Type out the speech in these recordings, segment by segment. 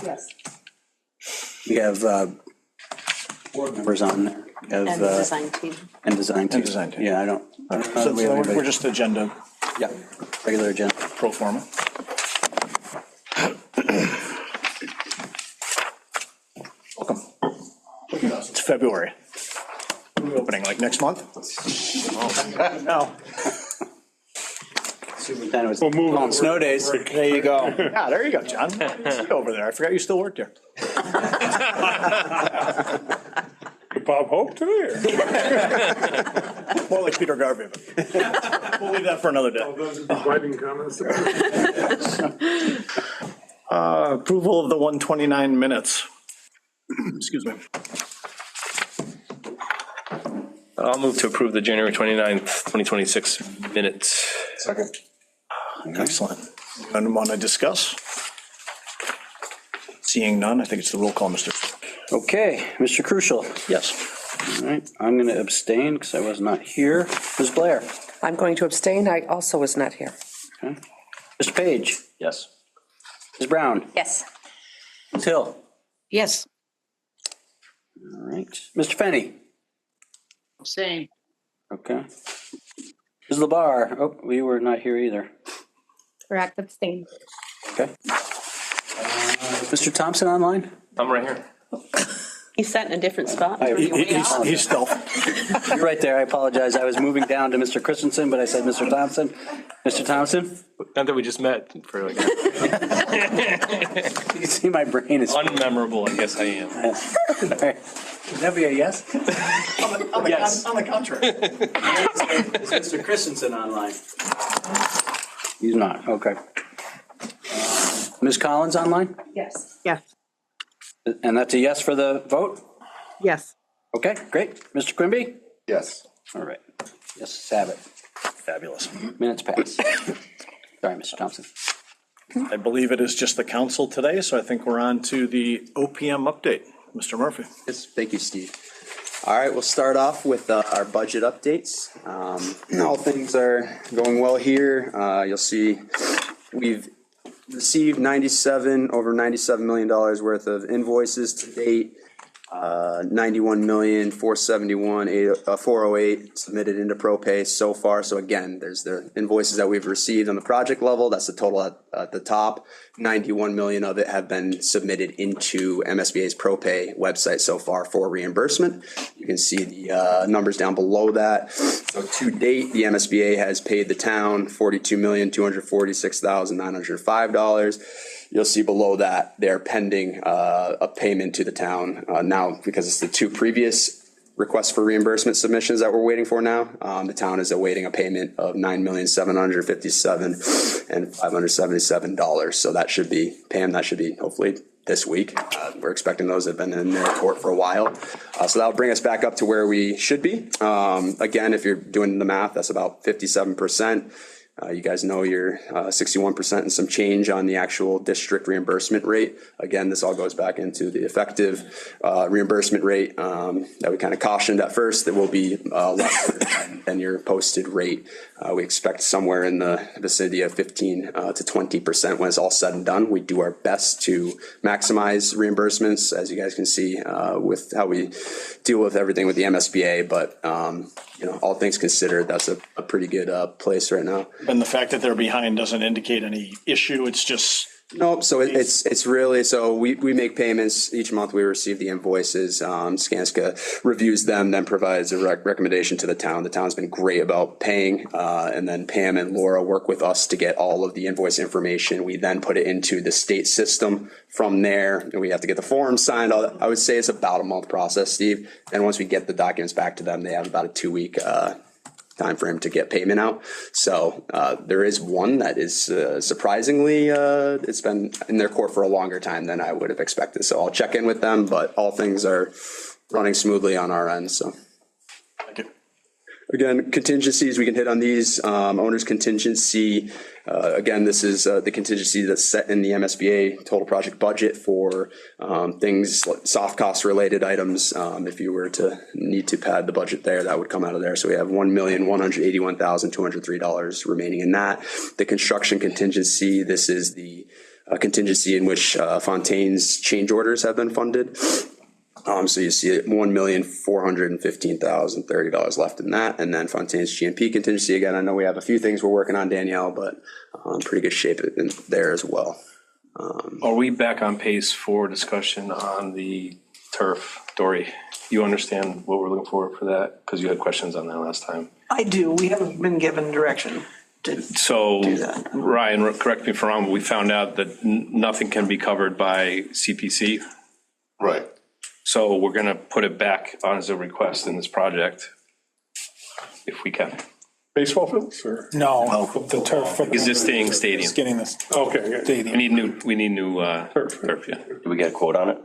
Yes. We have board members on there. We have, And the design team. And design team. And design team. Yeah, I don't. So we have anybody- we're just agenda Yeah, regular agenda. pro forma. Welcome. It's February. When are we opening, like next month? No. Superintendent was We'll move on it. snow days. There you go. Yeah, there you go, John. See you over there. I forgot you still worked there. Bob Hope today? More like Peter Garvey. We'll leave that for another day. Those are dividing comments. Approval of the 129 minutes. Excuse me. I'll move to approve the January 29th, 2026 minutes. Second. Excellent. Anyone want to discuss? Seeing none, I think it's the roll call, Mr. Okay, Mr. Crucial. Yes. All right, I'm going to abstain because I was not here. Ms. Blair. I'm going to abstain. I also was not here. Okay. Mr. Page. Yes. Ms. Brown. Yes. Ms. Hill. Yes. All right. Mr. Fenny. Same. Okay. Ms. Labar. Oh, we were not here either. Correct, abstain. Okay. Mr. Thompson online? I'm right here. He's sat in a different spot. He's still. You're right there. I apologize. I was moving down to Mr. Christensen, but I said Mr. Thompson. Mr. Thompson? Not that we just met for like You see my brain is. unmemorable, I guess I am. All right. Would that be a yes? Yes. On the contrary. Is Mr. Christensen online? He's not. Okay. Ms. Collins online? Yes. Yes. And that's a yes for the vote? Yes. Okay, great. Mr. Quimby? Yes. All right. Yes, have it. Fabulous. Minutes pass. Sorry, Mr. Thompson. I believe it is just the council today, so I think we're on to the OPM update. Mr. Murphy. Yes, thank you, Steve. All right, we'll start off with our budget updates. All things are going well here. You'll see we've received over $97 million worth of invoices to date. 91,471,408 submitted into ProPay so far. So again, there's the invoices that we've received on the project level. That's the total at the top. 91 million of it have been submitted into MSBA's ProPay website so far for reimbursement. You can see the numbers down below that. So to date, the MSBA has paid the town $42,246,905. You'll see below that they're pending a payment to the town now because it's the two previous requests for reimbursement submissions that we're waiting for now. The town is awaiting a payment of $9,757,577. So that should be, Pam, that should be hopefully this week. We're expecting those have been in their court for a while. So that'll bring us back up to where we should be. Again, if you're doing the math, that's about 57%. You guys know you're 61% and some change on the actual district reimbursement rate. Again, this all goes back into the effective reimbursement rate that we kind of cautioned at first that will be less than your posted rate. We expect somewhere in the vicinity of 15 to 20% when it's all said and done. We do our best to maximize reimbursements, as you guys can see with how we deal with everything with the MSBA. But you know, all things considered, that's a pretty good place right now. And the fact that they're behind doesn't indicate any issue. It's just. Nope. So it's really, so we make payments each month. We receive the invoices. Skanska reviews them, then provides a recommendation to the town. The town's been great about paying. And then Pam and Laura work with us to get all of the invoice information. We then put it into the state system. From there, we have to get the forms signed. I would say it's about a month process, Steve. And once we get the documents back to them, they have about a 2-week time frame to get payment out. So there is one that is surprisingly, it's been in their court for a longer time than I would have expected. So I'll check in with them, but all things are running smoothly on our end. So. Thank you. Again, contingencies, we can hit on these. Owner's contingency, again, this is the contingency that's set in the MSBA total project budget for things like soft cost related items. If you were to need to pad the budget there, that would come out of there. So we have $1,181,203 remaining in that. The construction contingency, this is the contingency in which Fontaine's change orders have been funded. So you see $1,415,030 left in that. And then Fontaine's GMP contingency, again, I know we have a few things we're working on, Danielle, but pretty good shape in there as well. Are we back on pace for discussion on the turf, Dory? You understand what we're looking for that? Because you had questions on that last time. I do. We haven't been given direction to So, do that. Ryan, correct me if I'm wrong, but we found out that nothing can be covered by CPC. Right. So we're going to put it back on as a request in this project, if we can. Baseball fields or? No, the turf. for the- Existing stadium. Just getting this Okay, okay. We stadium. need new turf, yeah. Do we get a quote on it?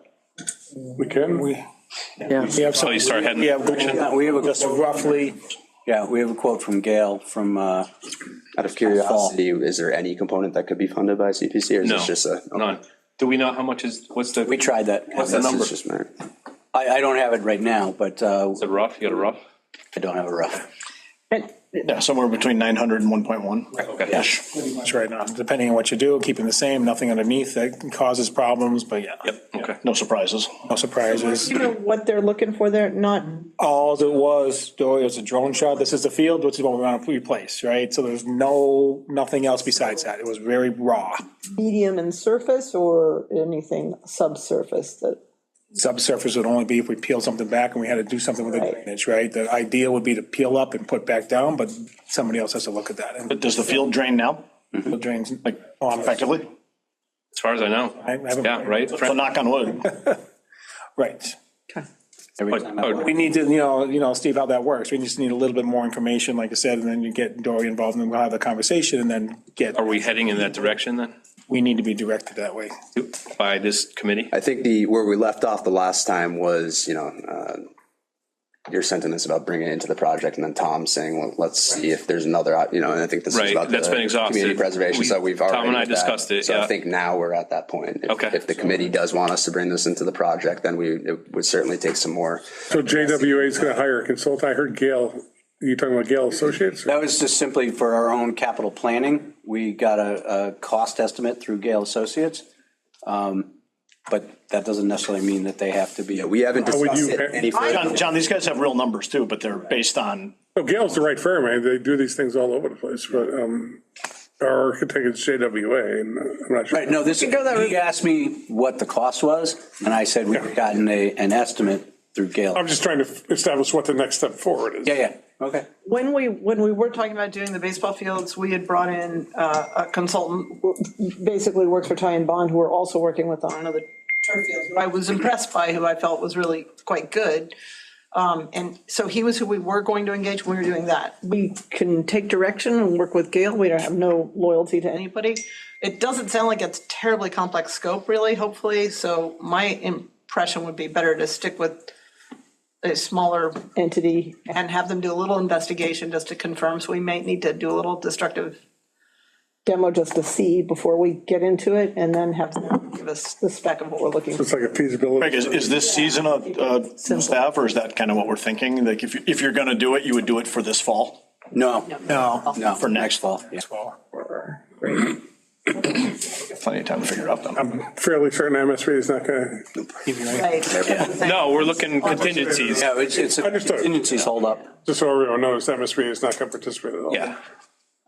We can? We have So some, you start heading. we have, We have a, just roughly, we have a quote from Gail from, Out of curiosity, is there any component that could be funded by CPC, or is No, this just a? none. Do we know how much what's the? we tried that. What's the This is number? just merit. I don't have it right now, but Is it rough? You got a rough? I don't have a rough. Yeah, somewhere between 900 and 1.1. Okay. pretty much right now, depending on what you do, keeping the same, nothing underneath that causes problems, but yeah. Yep, okay. No surprises. No surprises. You know what they're looking for there? Not, All it was, Dory, was a drone shot. This is the field, which is what we want to replace, right? So there's nothing else besides that. It was very raw. medium and surface or anything subsurface that, Subsurface would only be if we peeled something back and we had to do something with the Right. drainage, right? The idea would be to peel up and put back down, but somebody else has to look at that. And But does the field drain now, the drains, like on effectively? As far as I know. I haven't- Yeah, right? So knock on wood. right. Every time I- We need to, you know, Steve, how that works. We just need a little bit more information, like I said, and then you get Dory involved and we'll have the conversation and then Are we heading in that direction then? we need to be directed that way. By this committee? I think where we left off the last time was, your sentiments about bringing it into the project, and then Tom saying, well, let's see if there's another, and I think this is Right, about that's the been exhausted. community preservation, so we've already. Tom and I did that. discussed it, So yeah. I think now we're at that point. Okay. If the committee does want us to bring this into the project, then it would certainly take some more. So JWA is going to hire a consultant. I heard Gail, you talking about Gail Associates? That was just simply for our own capital planning. We got a cost estimate through Gale Associates. But that doesn't necessarily mean that they have to be. We haven't How would discussed you- it any further. John, these guys have real numbers too, but they're based on, No, Gail's the right firm, man. They do these things all over the place, but our architect is JWA, and I'm not sure. Right, no, he asked me what the cost was, and I said we've gotten an estimate through Gale. I'm just trying to establish what the next step forward is. Yeah, okay. when we were talking about doing the baseball fields, we had brought in a consultant, who basically works for Ty and Bond, who are also working with on another turf fields, who I was impressed by, who I felt was really quite good. And so he was who we were going to engage when we were doing that. We can take direction and work with Gail. We don't have no loyalty to anybody. It doesn't sound like it's terribly complex scope, really, hopefully. So my impression would be better to stick with a smaller entity and have them do a little investigation just to confirm. So we might need to do a little destructive demo just to see before we get into it, and then have them give us the spec of what we're looking for. It's like a feasibility. Craig, is this season of staff, or is that kind of what we're thinking? Like if you're going to do it, you would do it for this fall? No, For next fall? Yeah. Plenty of time to figure it out then. I'm fairly certain MSB is not going to, Right. No, we're looking contingencies. Yeah, it's a Understood. contingencies hold up. just so everyone knows, MSB is not going to participate at all. Yeah.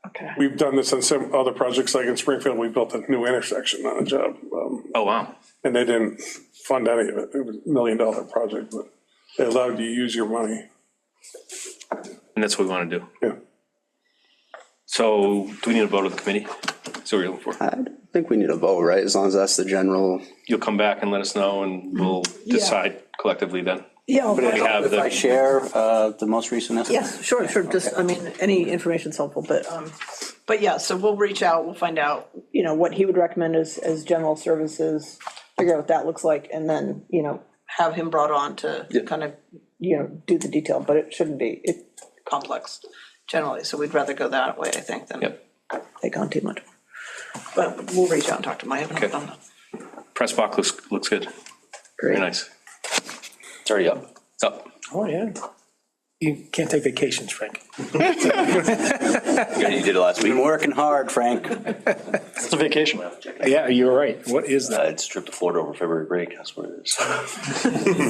Okay. We've done this on some other projects, like in Springfield, we built a new intersection on a job, Oh, wow. and they didn't fund any of it. It was $1 million project, but they allowed you to use your money. And that's what we want to do. Yeah. So do we need a vote of the committee? So we're looking for. I don't think we need a vote, right? As long as that's the general. You'll come back and let us know and we'll decide collectively then. Yeah. We have If I the, share the most recent estimate? Yes, sure, just, I mean, any information's helpful, but yeah, so we'll reach out, we'll find out, what he would recommend as general services, figure out what that looks like, and then, have him brought on to kind of, do the detail, but it shouldn't be complex generally, so we'd rather go that way, I think, than Yep. take on too much. But we'll reach out and talk to him, I haven't done that. press box looks good. Very Great. nice. It's already up. It's up. Oh, yeah. You can't take vacations, Frank. You did it last week? Been working hard, Frank. It's a vacation. Yeah, you're right. What is that? It's a trip to Florida over February break, that's what it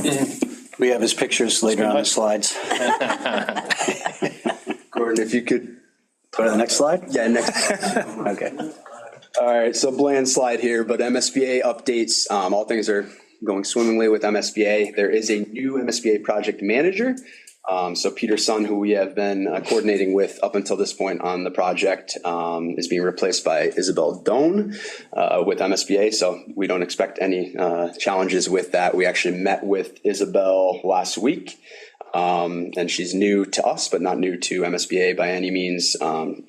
is. We have his pictures later on the slides. Gordon, if you could. Go to the next slide? Yeah, next. Okay. All right, so bland slide here, but MSBA updates, all things are going swimmingly with MSBA. There is a new MSBA project manager. So Peter Sun, who we have been coordinating with up until this point on the project, is being replaced by Isabel Doan with MSBA. So we don't expect any challenges with that. We actually met with Isabel last week. And she's new to us, but not new to MSBA by any means.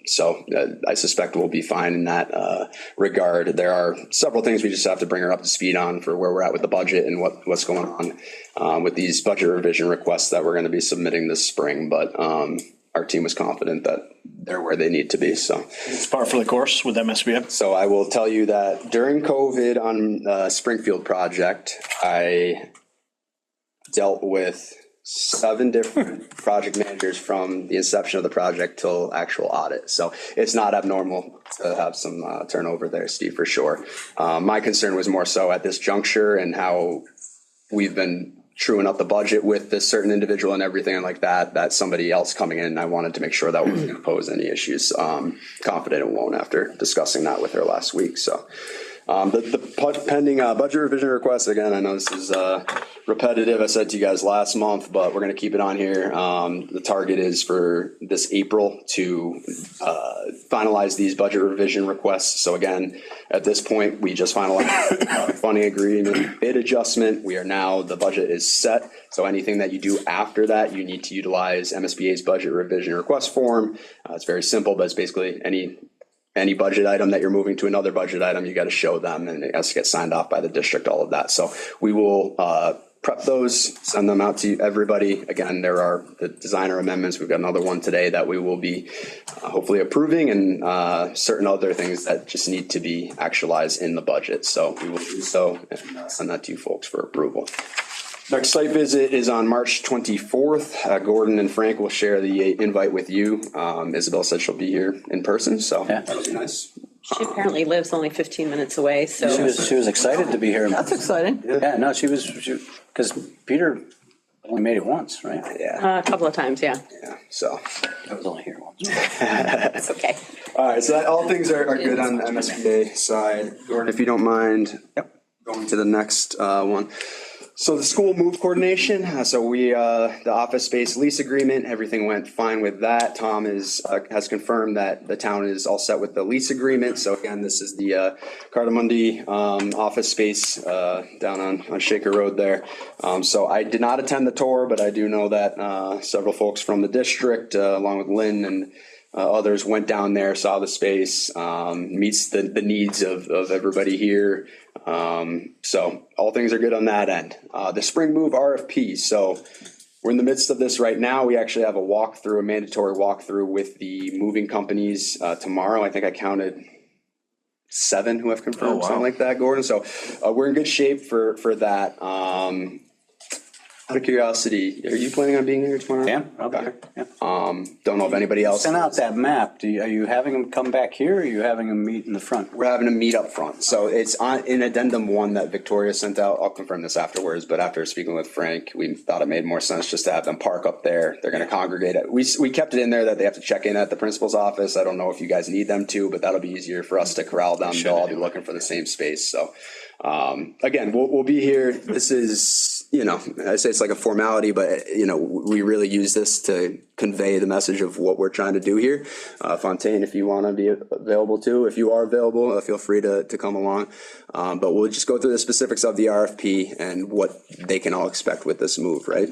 So I suspect we'll be fine in that regard. There are several things we just have to bring her up to speed on for where we're at with the budget and what's going on with these budget revision requests that we're going to be submitting this spring. But our team was confident that they're where they need to be. So It's par for the course with MSBA. So I will tell you that during COVID on the Springfield project, I dealt with 7 different project managers from the inception of the project till actual audit. So it's not abnormal to have some turnover there, Steve, for sure. My concern was more so at this juncture and how we've been truing up the budget with this certain individual and everything like that somebody else coming in, I wanted to make sure that wasn't going to pose any issues. Confident it won't after discussing that with her last week. So the pending budget revision request, again, I know this is repetitive. I said to you guys last month, but we're going to keep it on here. The target is for this April to finalize these budget revision requests. So again, at this point, we just finalized funding agreement, bid adjustment. We are now, the budget is set. So anything that you do after that, you need to utilize MSBA's budget revision request form. It's very simple, but it's basically any budget item that you're moving to another budget item, you got to show them and it has to get signed off by the district, all of that. So we will prep those, send them out to everybody. Again, there are the designer amendments. We've got another one today that we will be hopefully approving, and certain other things that just need to be actualized in the budget. So we will do so and send that to you folks for approval. Next site visit is on March 24th. Gordon and Frank will share the invite with you. Isabel said she'll be here in person, so that'll be nice. She apparently lives only 15 minutes away, so. She was excited to be here. That's exciting. Yeah, no, she was, because Peter only made it once, right? Yeah, A couple of times, yeah. so. I was only here once. It's okay. All right, so all things are good on the MSBA side. Gordon, if you don't mind going to the next one. So the school move coordination, so we, the office space lease agreement, everything went fine with that. Tom has confirmed that the town is all set with the lease agreement. So again, this is the Cardamundi office space down on Shaker Road there. So I did not attend the tour, but I do know that several folks from the district, along with Lynn and others, went down there, saw the space, meets the needs of everybody here. So all things are good on that end. The spring move RFP. So we're in the midst of this right now. We actually have a mandatory walkthrough with the moving companies tomorrow. I think I counted 7 who have confirmed, something like that, Gordon. So we're in good shape for that. Out of curiosity, are you planning on being here tomorrow? Yeah, I'll be here. Yeah. Don't know if anybody else. Send out that map. Are you having them come back here, or are you having them meet in the front? We're having a meet up front. So it's in addendum 1 that Victoria sent out. I'll confirm this afterwards, but after speaking with Frank, we thought it made more sense just to have them park up there. They're going to congregate it. We kept it in there that they have to check in at the principal's office. I don't know if you guys need them to, but that'll be easier for us to corral them. They'll all be looking for the same space. So again, we'll be here. This is, I say it's like a formality, but we really use this to convey the message of what we're trying to do here. Fontaine, if you want to be available too, if you are available, feel free to come along. But we'll just go through the specifics of the RFP and what they can all expect with this move, right?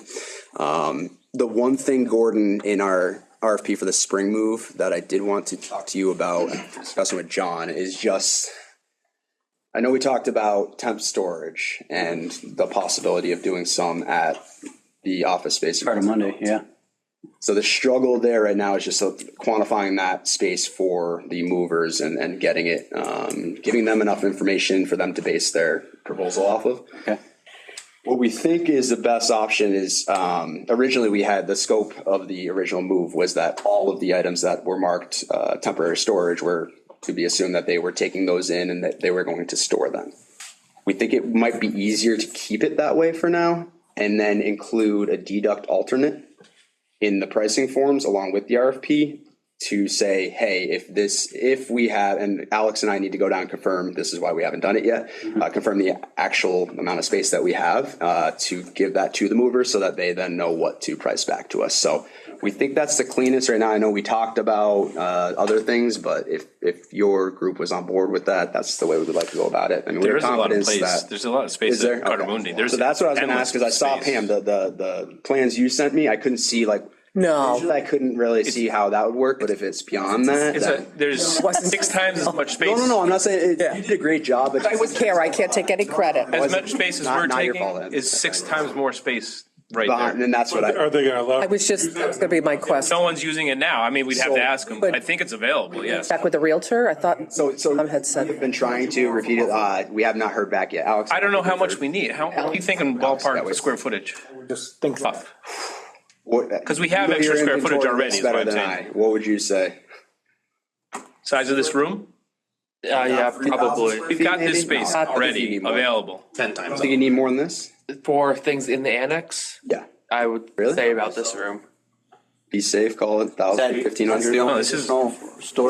The one thing, Gordon, in our RFP for the spring move that I did want to talk to you about, discussing with John, is just, I know we talked about temp storage and the possibility of doing some at the office space. Cardamundi, yeah. So the struggle there right now is just quantifying that space for the movers and getting it, giving them enough information for them to base their proposal off of. Okay. What we think is the best option is, originally we had the scope of the original move was that all of the items that were marked temporary storage were to be assumed that they were taking those in and that they were going to store them. We think it might be easier to keep it that way for now and then include a deduct alternate in the pricing forms along with the RFP to say, hey, if we have, and Alex and I need to go down and confirm, this is why we haven't done it yet, confirm the actual amount of space that we have to give that to the movers so that they then know what to price back to us. So we think that's the cleanest right now. I know we talked about other things, but if your group was on board with that, that's the way we would like to go about it. I mean, we have confidence that. There's a lot of space Is there? at Cardamundi. Okay. So that's what I was gonna ask, because I saw, Pam, the plans you sent me, I couldn't see No. I couldn't really see how that would work, but if it's beyond that, then. There's 6 times as much space. No, I'm not saying, you did a great job, but. I would care. I can't take any credit. As much space as we're Not your fault, taking then. is 6 times more space right And there. that's what I, Are they gonna allow? That was gonna be my question. No one's using it now. I mean, we'd have to ask them. But- I think it's available, yes. Back with the Realtor, I thought so some had said. we've been trying to repeat it, we have not heard back yet, Alex. I don't know how much we need. How are you thinking ballpark for square footage? Just think. Rough. Because we have extra square footage already, is what Better I'm than saying. I, what would you say? Size of this room? Yeah, probably. We've got this Maybe? space No, I think you already need more. available. 10 times. Think you need more than this? For things in the annex, Yeah. I would Really? say about this room. Be safe, call it 1,000, 1,500. No, this is,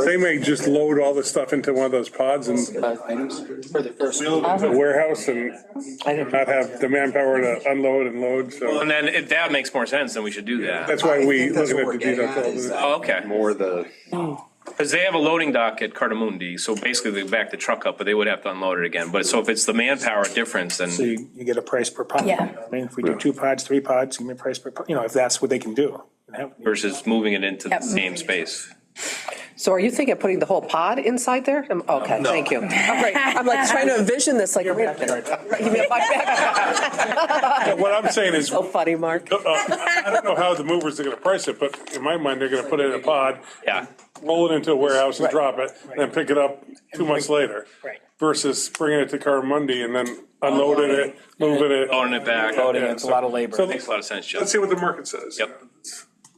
They may just load all the stuff into one of those pods and For the first. the warehouse and not have the manpower to unload and load, so and then if that makes more sense, then we should do that. that's why we I think that's looking what at the we're getting deduct at, all is the. Oh, okay. More the, Because they have a loading dock at Cardamundi, so basically they back the truck up, but they would have to unload it again. But so if it's the manpower difference, then So you get a price per pod. Yeah. I mean, if we do 2 pods, 3 pods, give me a price per, pod, if that's what they can do. And have- versus moving it into the Yep. same space. So are you thinking of putting the whole pod inside there? Okay, thank you. All right, I'm like trying to envision this, like, give me a back. What I'm saying is, So funny, Mark. I don't know how the movers are gonna price it, but in my mind, they're gonna put it in a pod, Yeah. roll it into a warehouse and drop it, and then pick it up 2 months later. Right. Versus bringing it to Carmundi and then unloading it, moving it. Loading it back. Loading, Yeah, it's a lot of labor. so Makes a lot of sense, Joe. Let's see what the market says. Yep.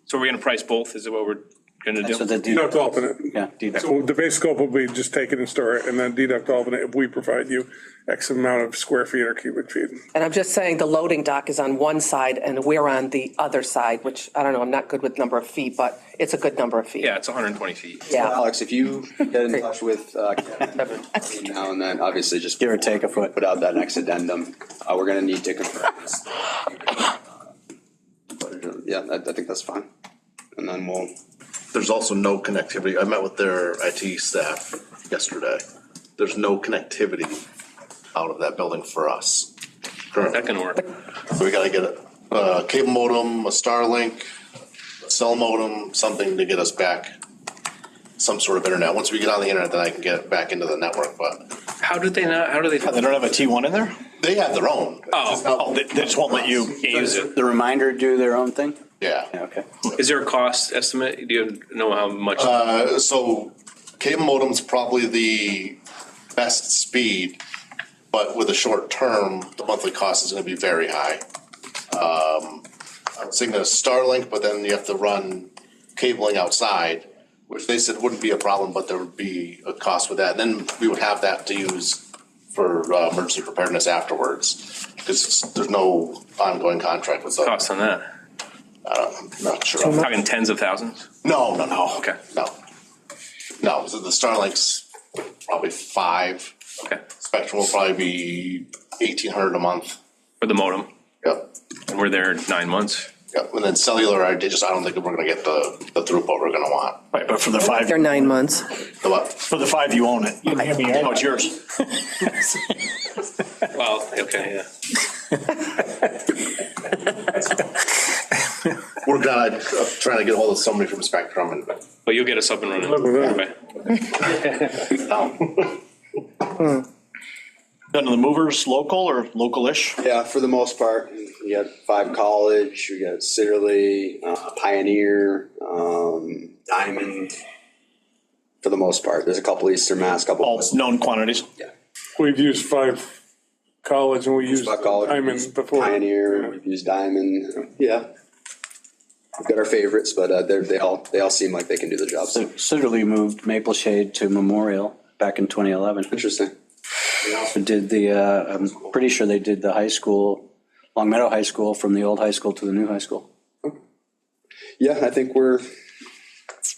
So we're gonna price both, is it what we're gonna That's what do? the Deduct alternate. Yeah, deduct. So the base scope will be just take it and store it, and then deduct alternate if we provide you X amount of square feet or cubic feet. And I'm just saying the loading dock is on one side and we're on the other side, which I don't know, I'm not good with number of feet, but it's a good number of feet. Yeah, it's 120 feet. Yeah. Alex, if you get in touch with Kevin now and then, obviously just. Give or take a foot. Put out that next addendum, we're gonna need to confirm this. Yeah, I think that's fine. And then we'll. There's also no connectivity. I met with their IT staff yesterday. There's no connectivity out of that building for us currently. That can work. So we gotta get a cable modem, a Starlink, a cell modem, something to get us back some sort of internet. Once we get on the internet, then I can get back into the network, but How do they not, how do they? They don't have a T1 in there? they have their own. Oh, They just won't let you. can't use it. The reminder do their own thing? Yeah. Yeah, okay. Is there a cost estimate? Do you know how much? So cable modem's probably the best speed, but with a short term, the monthly cost is gonna be very high. I was thinking of Starlink, but then you have to run cabling outside, which they said wouldn't be a problem, but there would be a cost with that. Then we would have that to use for emergency preparedness afterwards, because there's no ongoing contract with them. Cost on that? I'm not sure. Talking tens of thousands? No. Okay. No, so the Starlink's probably 5. Okay. Spectrum will probably be 1,800 a month. For the modem? Yep. And we're there 9 months? Yep. And then cellular, I don't think we're gonna get the throughput we're gonna want. Right, but for the 5, They're 9 months. The what? for the 5 you own it. Oh, it's yours. Well, okay, yeah. We're gonna, trying to get hold of somebody from Spectrum and, But you'll get us up and running. at Okay. None of the movers local or local-ish? Yeah, for the most part, we got 5 College, we got Sitterly, Pioneer, Diamond. For the most part, there's a couple Eastern Mass, couple. All known quantities? Yeah. We've used 5 College and we used Buck College, Diamond before. Pioneer, we've used Diamond, yeah. We've got our favorites, but they all seem like they can do the job. So Sitterly moved Maple Shade to Memorial back in 2011. Interesting. They did I'm pretty sure they did the high school, Long Meadow High School, from the old high school to the new high school, Yeah, I think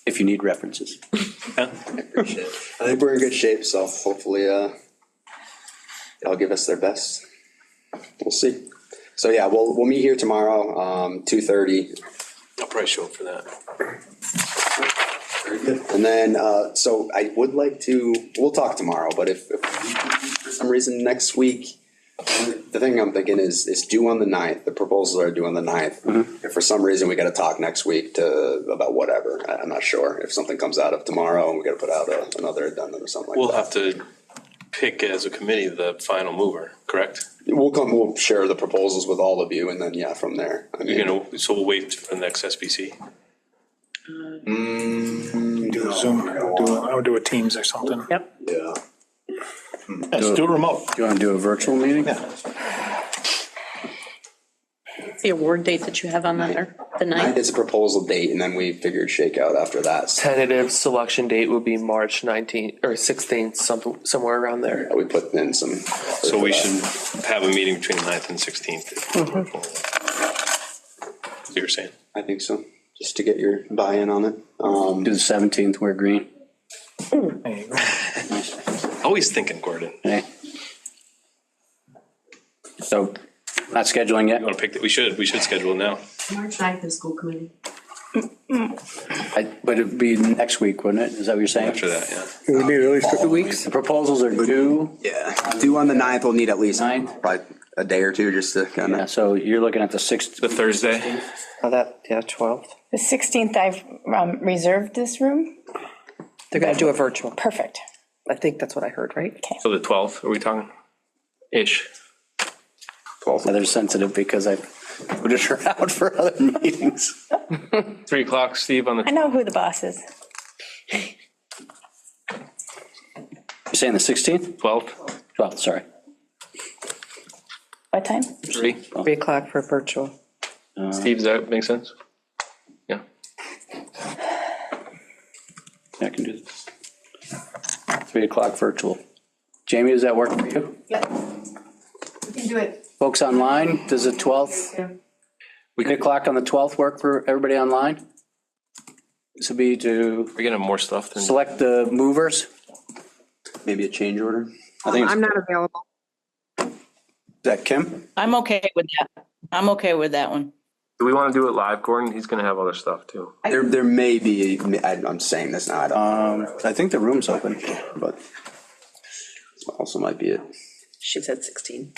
if you need references. I think we're in good shape, so hopefully they'll give us their best. We'll see. So yeah, we'll meet here tomorrow, 2:30. I'll probably show up for that. And then, so I would like to, we'll talk tomorrow, but if for some reason next week, the thing I'm thinking is due on the 9th, the proposals are due on the 9th. If for some reason we gotta talk next week about whatever, I'm not sure, if something comes out of tomorrow and we gotta put out another addendum or something like We'll that. have to pick as a committee the final mover, correct? We'll share the proposals with all of you and then, yeah, from there. I mean, So we'll wait for the next SBC. Do a Zoom, I would do a Teams or something. Yep. yeah. Let's do it remote. Do you want to do a virtual meeting? The award date that you have on there, the 9th. It's a proposal date and then we figured shakeout after that. So Tentative selection date would be March 19th or 16th, somewhere around there. we put in some. So we should have a meeting between the 9th and 16th. So you're saying? I think so, just to get your buy-in on it. Do the 17th, wear green. There you go. Always thinking, Gordon. Okay. So, not scheduling yet? You want to pick that? We should schedule it now. March 9th is school committee. But it'd be next week, wouldn't it? Is that what you're saying? After that, yeah. We need at least 2 weeks. The proposals are due. Yeah, due on the 9th, we'll need at least 9th? probably a day or two just to kind Yeah, of. so you're looking at the 6th. The Thursday? 12th. The 16th, I've reserved this room. They're gonna do a virtual. Perfect. I think that's what I heard, right? So the 12th, are we talking? Ish. They're sensitive because I put it out for other meetings. 3 o'clock, Steve, on I the, know who the boss is. You're saying the 16th? 12th? 12th, sorry. What time? 3? 3 o'clock for virtual. Steve, does that make sense? Yeah. I can do this. 3 o'clock virtual. Jamie, does that work for you? We can do it. Folks online, does the 12th, 3 o'clock on the 12th work for everybody online? This would be to We're gonna have more stuff than. select the movers. Maybe a change order. I think I'm it's, not available. is that Kim? I'm okay with that. I'm okay with that one. Do we want to do it live, Gordon? He's gonna have other stuff too. There may be, I'm saying this now, I don't, I think the room's open. but also might be it. She said 16.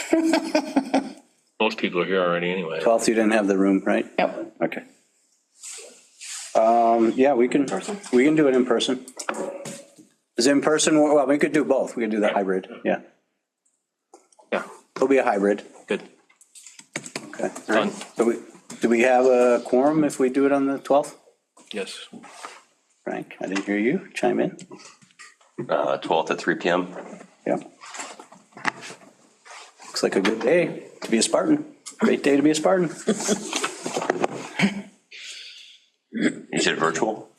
Most people are here already anyway. 12th, you didn't have the room, right? Yep. Okay. Yeah, we can do it in person. Is it in person? Well, we could do both. We could do the hybrid, yeah. Yeah, It'll be a hybrid. good. Okay. Done. Do we have a quorum if we do it on the 12th? Yes. Frank, I didn't hear you. Chime in. 12th at 3 p.m. Yeah. Looks like a good day to be a Spartan. Great day to be a Spartan. You said virtual?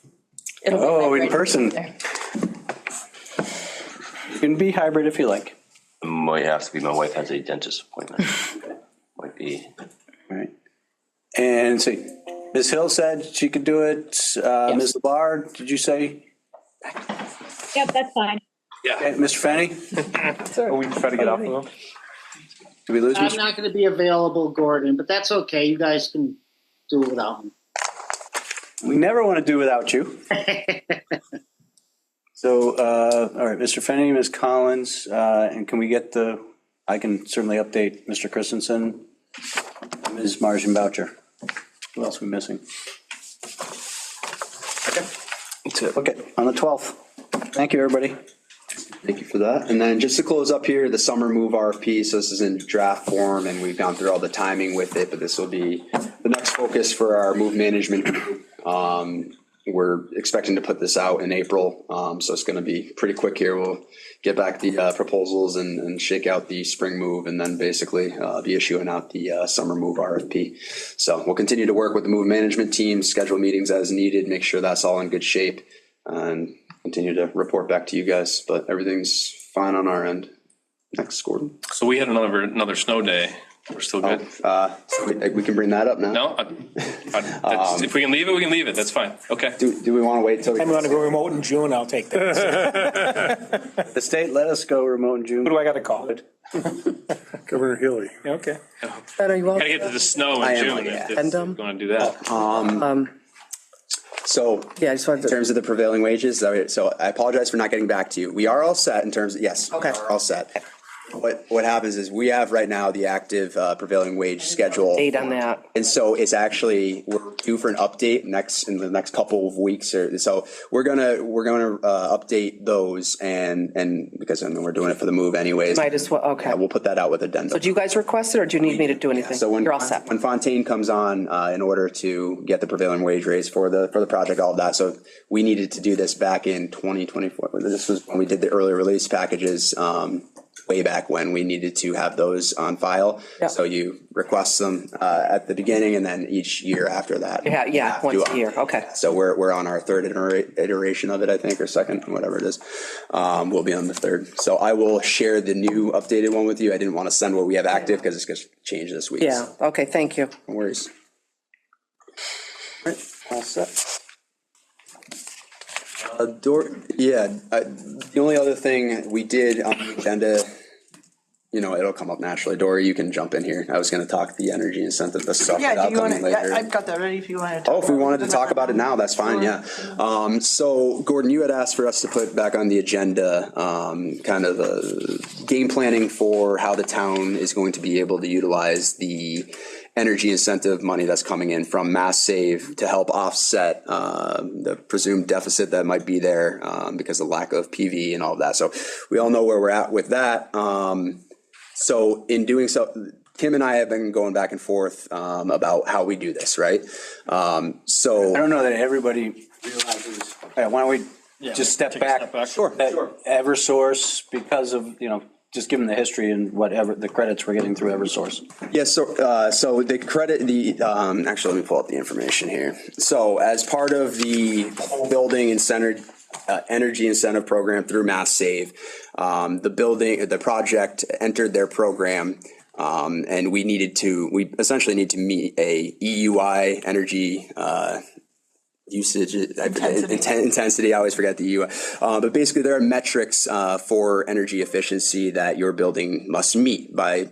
Oh, in person. There. You can be hybrid if you like. Might have to be, my wife has a dentist appointment. Might be. All right. And see, Ms. Hill said she could do it. Ms. Labar, did you say? Yep, that's fine. Okay, Mr. Fanny? We try to get off of them. Did we lose I'm Mr.? not going to be available, Gordon, but that's okay. You guys can do it without me. We never want to do without you. So, all right, Mr. Fanny, Ms. Collins, and can we get I can certainly update Mr. Christensen, Ms. Marjan Boucher. Who else are we missing? That's it. Okay, on the 12th. Thank you, everybody. Thank you for that. And then just to close up here, the summer move RFP, so this is in draft form and we've gone through all the timing with it, but this will be the next focus for our move management group. we're expecting to put this out in April. So it's going to be pretty quick here. We'll get back the proposals and shake out the spring move, and then basically be issuing out the summer move RFP. So we'll continue to work with the move management team, schedule meetings as needed, make sure that's all in good shape, and continue to report back to you guys. But everything's fine on our end. Next, Gordon. So we had another snow day. We're still good. So we can bring that up now. No, if we can leave it, we can leave it. That's fine. Okay. Do we want to wait till we I'm going to go remote in June, I'll take that. The state let us go remote in June. Who do I got to call? Governor Healy. Okay. Ben, are you all? Gotta get to the snow I in am, June yeah. if we're going to do that. So Yeah, I just wanted in to, terms of the prevailing wages, so I apologize for not getting back to you. We are all set in terms of, yes. Okay. We are all set. What happens is we have right now the active prevailing wage schedule. date on that. And so it's actually, we're due for an update in the next couple of weeks or so. We're gonna update those and because I mean, we're doing it for the move anyways. Might as well, okay. We'll put that out with addendum. So do you guys request it, or do you need me to do anything? So when You're all set. when Fontaine comes on, in order to get the prevailing wage raise for the project, all of that. So we needed to do this back in 2024. This was when we did the early release packages, way back when we needed to have those on file. Yep. So you request them at the beginning, and then each year after that. Yeah, once a year, okay. So we're on our third iteration of it, I think, or second, whatever it is. We'll be on the third. So I will share the new updated one with you. I didn't want to send what we have active because it's going to change this week. Yeah, okay, thank you. No worries. All right, all set. The only other thing we did on the agenda, it'll come up naturally. Dory, you can jump in here. I was going to talk the energy incentive, the stuff. Yeah, that'll do you come want in to, later. I've got that ready if you want to. If we wanted to talk about it now, that's fine, yeah. So Gordon, you had asked for us to put back on the agenda, kind of a game planning for how the town is going to be able to utilize the energy incentive money that's coming in from Mass Save to help offset the presumed deficit that might be there because of lack of PV and all of that. So we all know where we're at with that. So in doing so, Kim and I have been going back and forth about how we do this, right? So I don't know that everybody realizes, why don't we just step back? Sure. That Eversource, because of, just given the history and whatever, the credits we're getting through Eversource. Yes, so the credit, actually, let me pull up the information here. So as part of the whole building and centered energy incentive program through Mass Save, the project entered their program, and we essentially need to meet a EUI energy usage intensity. I always forget the EU, but basically there are metrics for energy efficiency that your building must meet by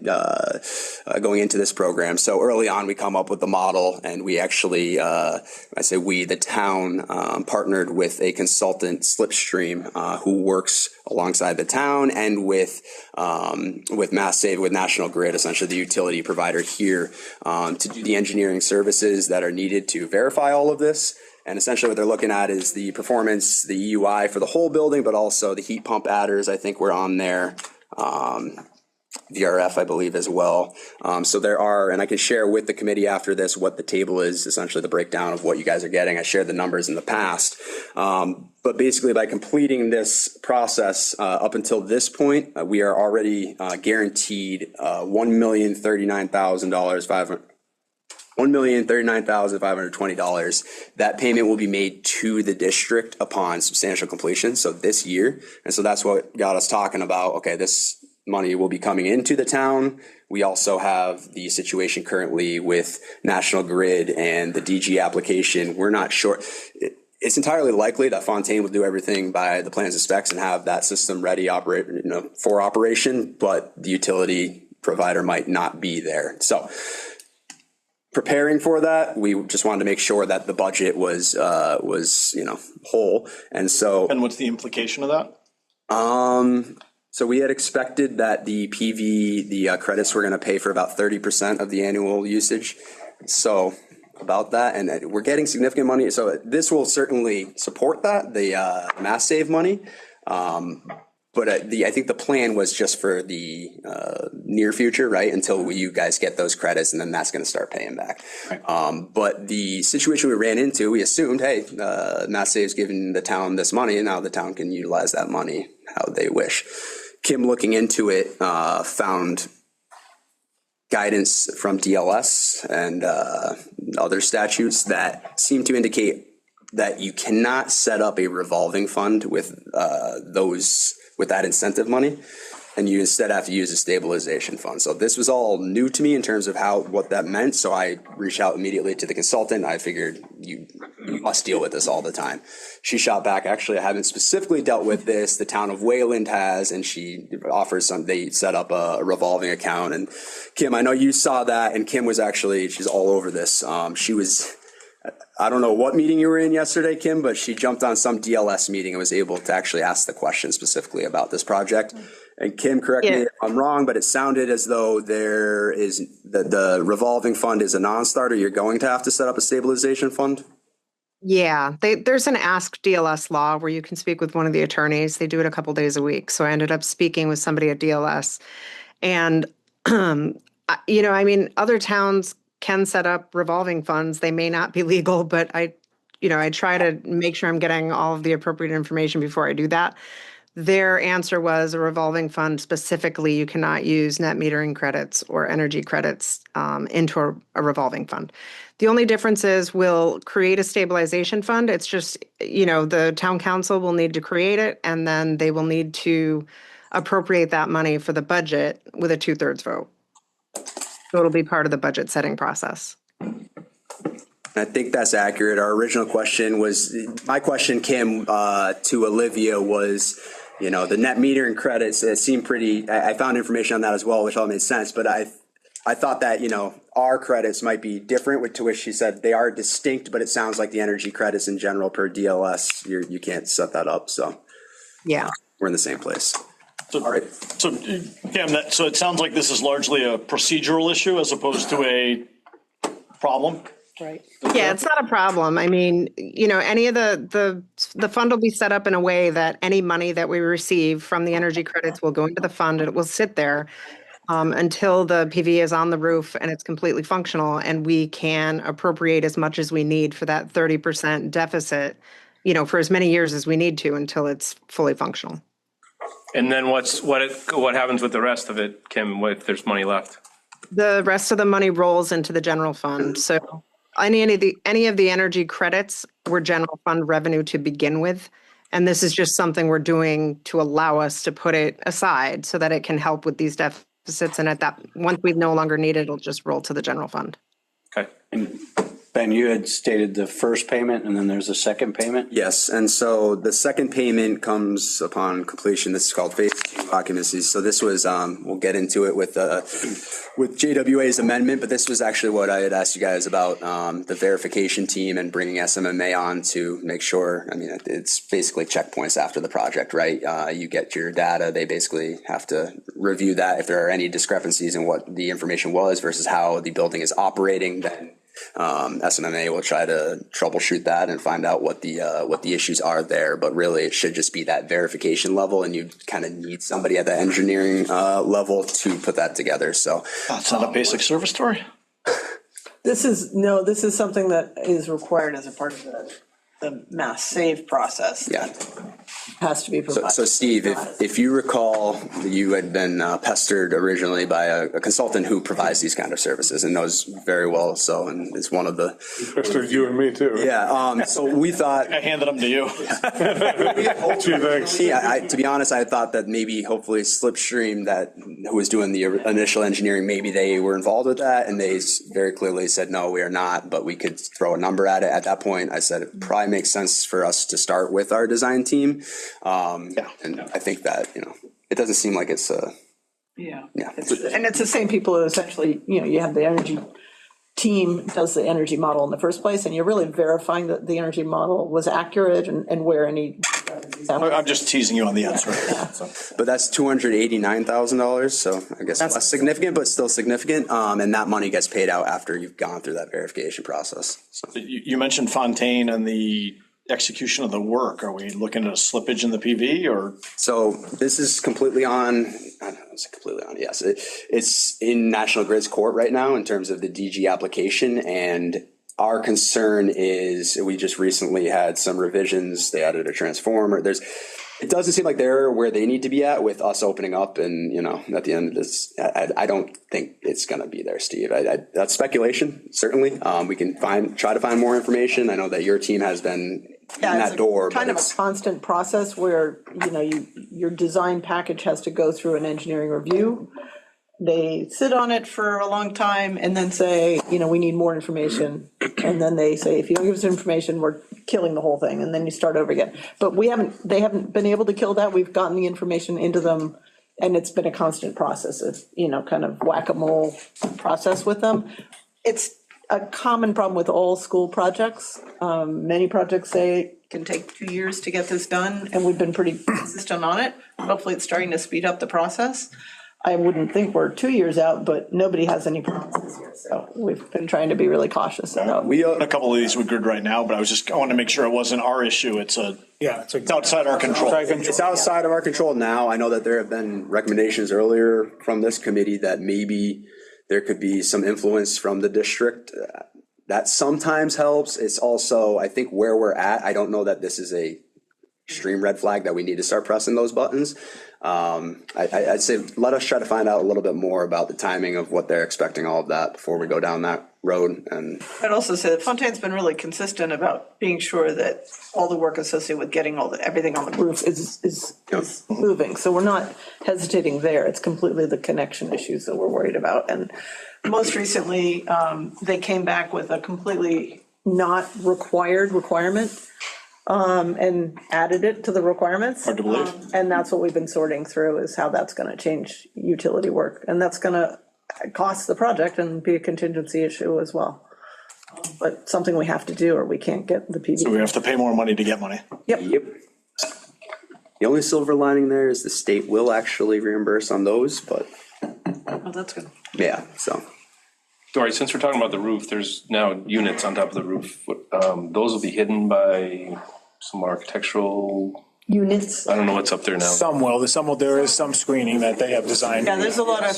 going into this program. So early on, we come up with the model, and we actually, the town partnered with a consultant, Slipstream, who works alongside the town and with Mass Save, with National Grid, essentially the utility provider here, to do the engineering services that are needed to verify all of this. And essentially what they're looking at is the performance, the EUI for the whole building, but also the heat pump adders. I think we're on there. VRF, I believe, as well. So there are, and I can share with the committee after this what the table is, essentially the breakdown of what you guys are getting. I shared the numbers in the past. But basically by completing this process up until this point, we are already guaranteed $1,039,520. That payment will be made to the district upon substantial completion, so this year. And so that's what got us talking about, okay, this money will be coming into the town. We also have the situation currently with National Grid and the DG application. We're not sure. It's entirely likely that Fontaine will do everything by the plans and specs and have that system ready for operation, but the utility provider might not be there. So preparing for that, we just wanted to make sure that the budget was whole. And so. And what's the implication of that? So we had expected that the PV, the credits were going to pay for about 30% of the annual usage. So about that, and we're getting significant money. So this will certainly support that, the Mass Save money. But I think the plan was just for the near future, right? Until you guys get those credits, and then that's going to start paying back. But the situation we ran into, we assumed, hey, Mass Save's giving the town this money, and now the town can utilize that money how they wish. Kim, looking into it, found guidance from DLS and other statutes that seem to indicate that you cannot set up a revolving fund with that incentive money, and you instead have to use a stabilization fund. So this was all new to me in terms of what that meant. So I reached out immediately to the consultant. I figured you must deal with this all the time. She shot back, actually, I haven't specifically dealt with this. The town of Wayland has, and she offers they set up a revolving account. And Kim, I know you saw that, and Kim was she's all over this. I don't know what meeting you were in yesterday, Kim, but she jumped on some DLS meeting and was able to actually ask the question specifically about this project. And Kim, correct me if I'm wrong, but it sounded as though the revolving fund is a non-starter. You're going to have to set up a stabilization fund? Yeah, there's an Ask DLS law where you can speak with one of the attorneys. They do it a couple days a week. So I ended up speaking with somebody at DLS. And, other towns can set up revolving funds. They may not be legal, but I try to make sure I'm getting all of the appropriate information before I do that. Their answer was a revolving fund specifically, you cannot use net metering credits or energy credits into a revolving fund. The only difference is we'll create a stabilization fund. It's just, the town council will need to create it, and then they will need to appropriate that money for the budget with a 2/3 vote. So it'll be part of the budget setting process. I think that's accurate. Our original question my question, Kim, to Olivia was, the net metering credits, it seemed pretty, I found information on that as well, which all made sense. But I thought that, our credits might be different, to which she said they are distinct, but it sounds like the energy credits in general per DLS, you can't set that up. So yeah, we're in the same place. So, Cam, so it sounds like this is largely a procedural issue as opposed to a problem. Right. Yeah, it's not a problem. I mean, any of the fund will be set up in a way that any money that we receive from the energy credits will go into the fund, and it will sit there until the PV is on the roof and it's completely functional, and we can appropriate as much as we need for that 30% deficit, for as many years as we need to until it's fully functional. And then what happens with the rest of it, Kim, if there's money left? The rest of the money rolls into the general fund. So any of the energy credits were general fund revenue to begin with. And this is just something we're doing to allow us to put it aside so that it can help with these deficits. And once we no longer need it, it'll just roll to the general fund. Okay. And Ben, you had stated the first payment and then there's a second payment? Yes, and so the second payment comes upon completion. This is called phase 2 occupancy. So this was, we'll get into it with JWA's amendment, but this was actually what I had asked you guys about, the verification team and bringing SMMA on to make sure, it's basically checkpoints after the project, right? You get your data, they basically have to review that. If there are any discrepancies in what the information was versus how the building is operating, then SMMA will try to troubleshoot that and find out what the issues are there. But really, it should just be that verification level, and you kind of need somebody at the engineering level to put that together. So that's not a basic service story. This is something that is required as a part of the Mass Save process. Yeah. Has to be provided. So Steve, if you recall, you had been pestered originally by a consultant who provides these kind of services and knows very well so, and is one of the... Pestered you and me too. Yeah, so we thought... I handed them to you. Yeah, to be honest, I thought that maybe hopefully Slipstream, who was doing the initial engineering, maybe they were involved with that, and they very clearly said, no, we are not, but we could throw a number at it. At that point, I said it probably makes sense for us to start with our design team. And I think that, it doesn't seem like it's yeah. And it's the same people who essentially, you have the energy team does the energy model in the first place, and you're really verifying that the energy model was accurate and where any. I'm just teasing you on the answer. But that's $289,000, so I guess that's less significant, but still significant. And that money gets paid out after you've gone through that verification process. So. You mentioned Fontaine and the execution of the work? Are we looking at a slippage in the PV or? So this is completely on, I don't know, it's completely on, yes. It's in National Grid's court right now in terms of the DG application. And our concern is we just recently had some revisions. They added a transformer. It doesn't seem like they're where they need to be at with us opening up. And, you know, at the end of this, I don't think it's going to be there, Steve. That's speculation, certainly. We can try to find more information. I know that your team has been in that door. Kind of a constant process where, you know, your design package has to go through an engineering review. They sit on it for a long time and then say, you know, we need more information. And then they say, if you don't give us information, we're killing the whole thing. And then you start over again. But they haven't been able to kill that. We've gotten the information into them. And it's been a constant process of, you know, kind of whack-a-mole process with them. It's a common problem with all school projects. Many projects say it can take 2 years to get this done, and we've been pretty consistent on it. Hopefully it's starting to speed up the process. I wouldn't think we're 2 years out, but nobody has any problems this year. So we've been trying to be really cautious about. We own a couple of these with Grid right now, but I want to make sure it wasn't our issue. It's outside our control. It's outside of our control now. I know that there have been recommendations earlier from this committee that maybe there could be some influence from the district. That sometimes helps. It's also, I think, where we're at. I don't know that this is a extreme red flag that we need to start pressing those buttons. I'd say let us try to find out a little bit more about the timing of what they're expecting, all of that, before we go down that road. And I'd also say that Fontaine's been really consistent about being sure that all the work associated with getting everything on the roof is moving. So we're not hesitating there. It's completely the connection issues that we're worried about. And most recently, they came back with a completely not required requirement. And added it to the requirements. Hard to believe. And that's what we've been sorting through, is how that's going to change utility work. And that's going to cost the project and be a contingency issue as well. But something we have to do, or we can't get the PV. So we have to pay more money to get money. Yep. the only silver lining there is the state will actually reimburse on those, but Oh, that's good. yeah, so. Dory, since we're talking about the roof, there's now units on top of the roof. Those will be hidden by some architectural, Units. I don't know what's up there now. Some will, there is some screening that they have designed. Yeah, there's a lot of,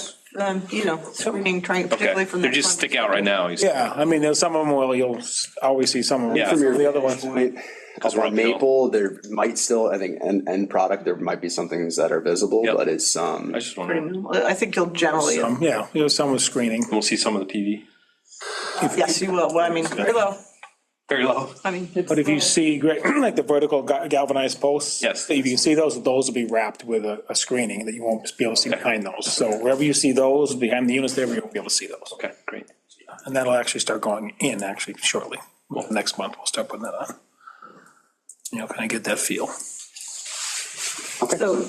screening, particularly from the They just front. stick out right now. you said. Yeah, I mean, there's some of them where you'll always see some of them. Yeah. Some of the other ones. Because we're on Maple, there might still, I think, end product, there might be some things that are visible, but it's, I just Pretty wondering. minimal. I think you'll generally, Yeah, there's some with screening. We'll see some of the PV. yes, you will. Well, I mean, very low. Very low. I mean, it's. But if you see, like the vertical galvanized posts. Yes. If you can see those will be wrapped with a screening that you won't be able to see behind those. So wherever you see those, behind the units there, you'll be able to see those. Okay, great. And that'll actually start going in shortly. Well, next month, we'll start putting that on. Kind of get that feel. So,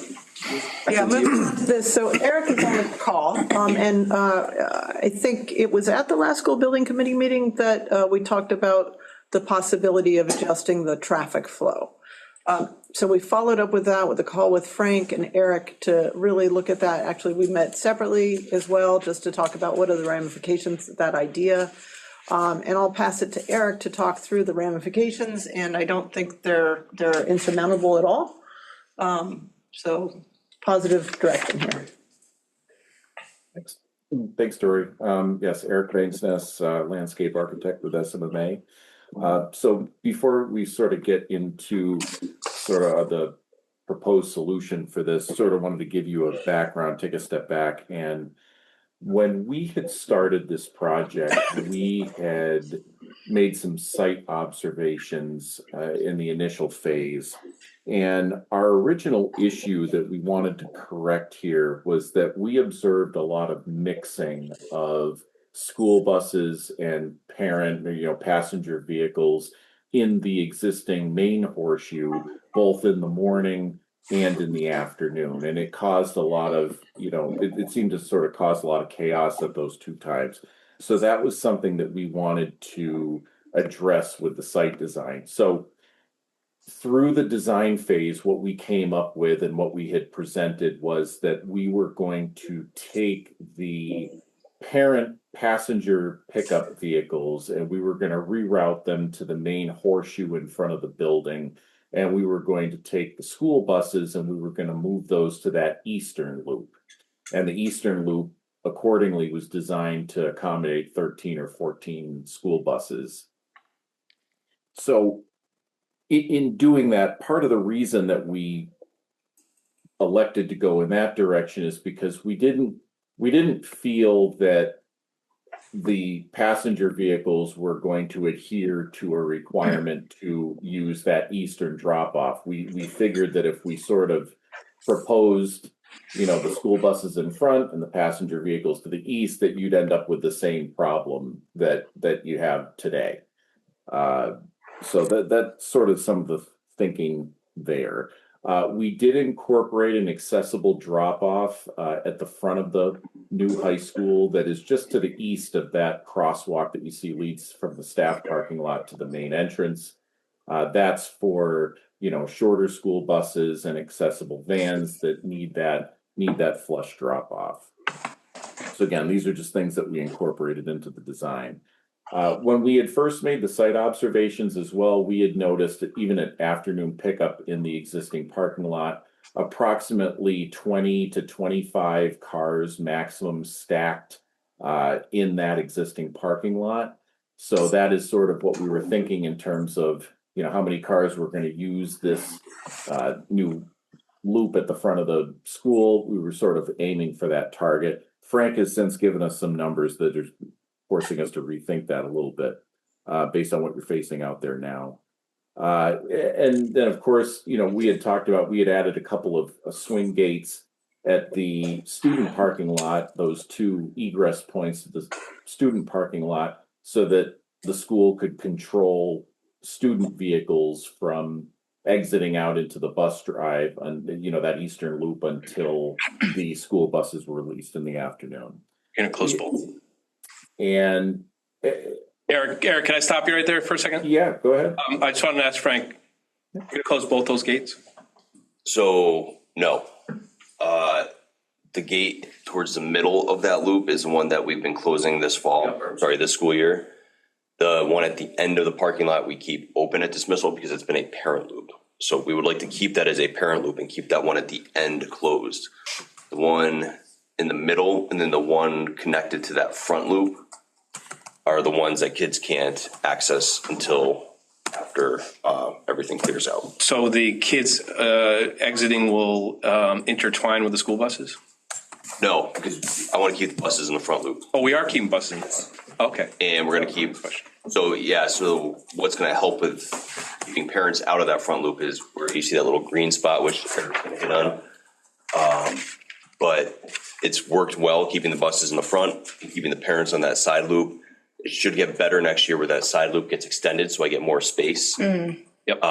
yeah, moving on to this. So Eric is on the call, and I think it was at the last school building committee meeting that we talked about the possibility of adjusting the traffic flow. So we followed up with that with a call with Frank and Eric to really look at that. Actually, we met separately as well, just to talk about what are the ramifications of that idea. And I'll pass it to Eric to talk through the ramifications, and I don't think they're insurmountable at all. So positive direction here. Thanks, Dory. Yes, Eric Rainsness, landscape architect with SMA. So before we sort of get into sort of the proposed solution for this, sort of wanted to give you a background, take a step back. And when we had started this project, we had made some site observations in the initial phase. And our original issue that we wanted to correct here was that we observed a lot of mixing of school buses and passenger vehicles in the existing main horseshoe, both in the morning and in the afternoon. And it caused a lot of, it seemed to sort of cause a lot of chaos at those two times. So that was something that we wanted to address with the site design. So through the design phase, what we came up with and what we had presented was that we were going to take the parent passenger pickup vehicles, and we were going to reroute them to the main horseshoe in front of the building. And we were going to take the school buses and we were going to move those to that eastern loop. And the eastern loop accordingly was designed to accommodate 13 or 14 school buses. So in doing that, part of the reason that we elected to go in that direction is because we didn't feel that the passenger vehicles were going to adhere to a requirement to use that eastern drop off. We figured that if we sort of proposed, the school buses in front and the passenger vehicles to the east, that you'd end up with the same problem that you have today. So that's sort of some of the thinking there. We did incorporate an accessible drop-off at the front of the new high school that is just to the east of that crosswalk that you see leads from the staff parking lot to the main entrance. That's for, shorter school buses and accessible vans that need that flush drop-off. So again, these are just things that we incorporated into the design. When we had first made the site observations as well, we had noticed that even at afternoon pickup in the existing parking lot, approximately 20 to 25 cars maximum stacked in that existing parking lot. So that is sort of what we were thinking in terms of, how many cars were going to use this new loop at the front of the school. We were sort of aiming for that target. Frank has since given us some numbers that are forcing us to rethink that a little bit based on what you're facing out there now. And then, of course, we had talked about, we had added a couple of swing gates at the student parking lot, those two egress points to the student parking lot, so that the school could control student vehicles from exiting out into the bus drive and, that eastern loop until the school buses were released in the afternoon. You're going to close both. And Eric, can I stop you right there for a second? Yeah, go ahead. I just wanted to ask Frank, you're going to close both those gates? So, no. The gate towards the middle of that loop is the one that we've been closing this school year. The one at the end of the parking lot, we keep open at dismissal because it's been a parent loop. So we would like to keep that as a parent loop and keep that one at the end closed. The one in the middle and then the one connected to that front loop are the ones that kids can't access until after everything clears out. So the kids exiting will intertwine with the school buses? No, because I want to keep the buses in the front loop. Oh, we are keeping buses. Okay. And we're going to keep, so what's going to help with keeping parents out of that front loop is where you see that little green spot, which Eric's going to hit on. But it's worked well keeping the buses in the front and keeping the parents on that side loop. It should get better next year where that side loop gets extended so I get more space. Mm. Yep.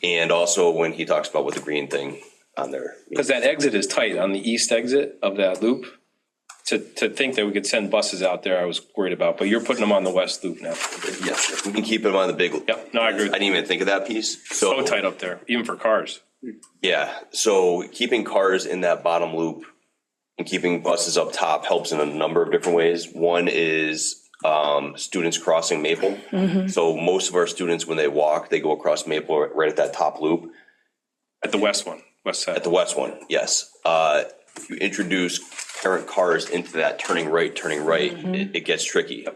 And also when he talks about with the green thing on there. Because that exit is tight on the east exit of that loop. To think that we could send buses out there, I was worried about, but you're putting them on the west loop now. Yes, we can keep them on the big. Yep, no, I agree. I didn't even think of that piece. So tight up there, even for cars. Yeah, so keeping cars in that bottom loop and keeping buses up top helps in a number of different ways. One is students crossing Maple. Mm-hmm. So most of our students, when they walk, they go across Maple right at that top loop. At the west one, west side. At the west one, yes. If you introduce parent cars into that turning right, Mm-hmm. it gets tricky.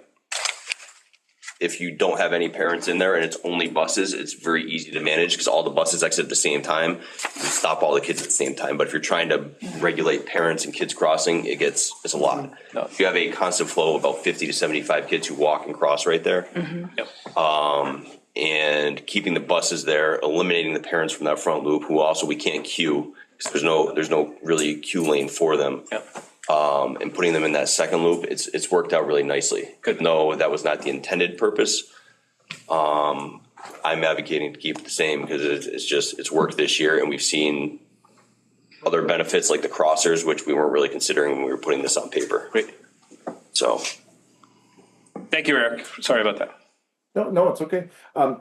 If you don't have any parents in there and it's only buses, it's very easy to manage because all the buses exit at the same time. You stop all the kids at the same time. But if you're trying to regulate parents and kids crossing, it's a lot. No. You have a constant flow of about 50 to 75 kids who walk and cross right there. Mm-hmm. Yep. And keeping the buses there, eliminating the parents from that front loop who also we can't queue because there's no really queue lane for them. Yep. And putting them in that second loop, it's worked out really nicely. Good. No, that was not the intended purpose. I'm advocating to keep it the same because it's worked this year, and we've seen other benefits like the crossers, which we weren't really considering when we were putting this on paper. Great. So, thank you, Eric. Sorry about that. No, it's okay.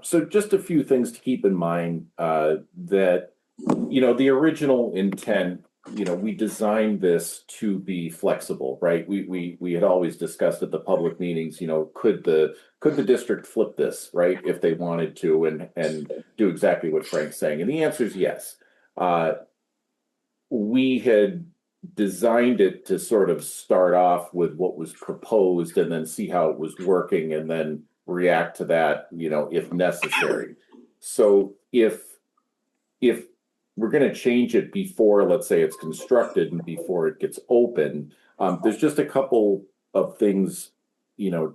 So just a few things to keep in mind that, the original intent we designed this to be flexible, right? We had always discussed at the public meetings, could the district flip this, right? If they wanted to and do exactly what Frank's saying. And the answer is yes. We had designed it to sort of start off with what was proposed and then see how it was working and then react to that, if necessary. So if we're going to change it before, let's say, it's constructed and before it gets open, there's just a couple of things, to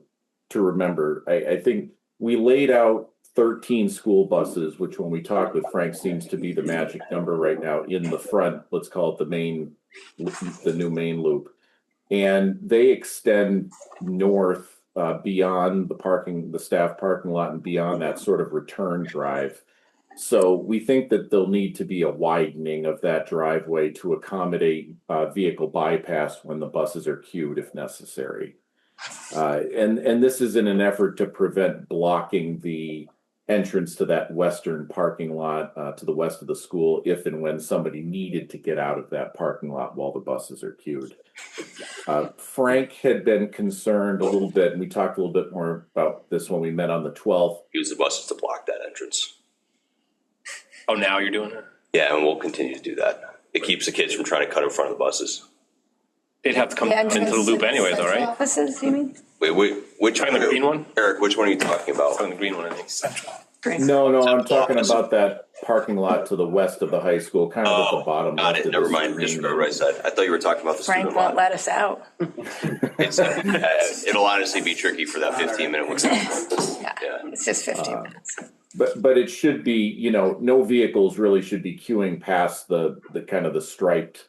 remember. I think we laid out 13 school buses, which when we talked with Frank seems to be the magic number right now in the front, let's call it the new main loop. And they extend north beyond the staff parking lot and beyond that sort of return drive. So we think that there'll need to be a widening of that driveway to accommodate vehicle bypass when the buses are queued if necessary. And this is in an effort to prevent blocking the entrance to that western parking lot to the west of the school if and when somebody needed to get out of that parking lot while the buses are queued. Frank had been concerned a little bit, and we talked a little bit more about this when we met on the 12th. Use the buses to block that entrance. Oh, now you're doing it? Yeah, and we'll continue to do that. It keeps the kids from trying to cut in front of the buses. They'd have to come into the loop anyway, though, right? Offices, you mean? Wait, which Talking the green one? Eric, which one are you talking about? Talking the green one, I think. Central. No, I'm talking about that parking lot to the west of the high school, kind of at the bottom. Got it. Never mind. Disregard what I said. I thought you were talking about the Frank student won't lot. let us out. It'll honestly be tricky for that 15-minute window. Yeah, it's just 15 minutes. But it should be, no vehicles really should be queuing past the kind of the striped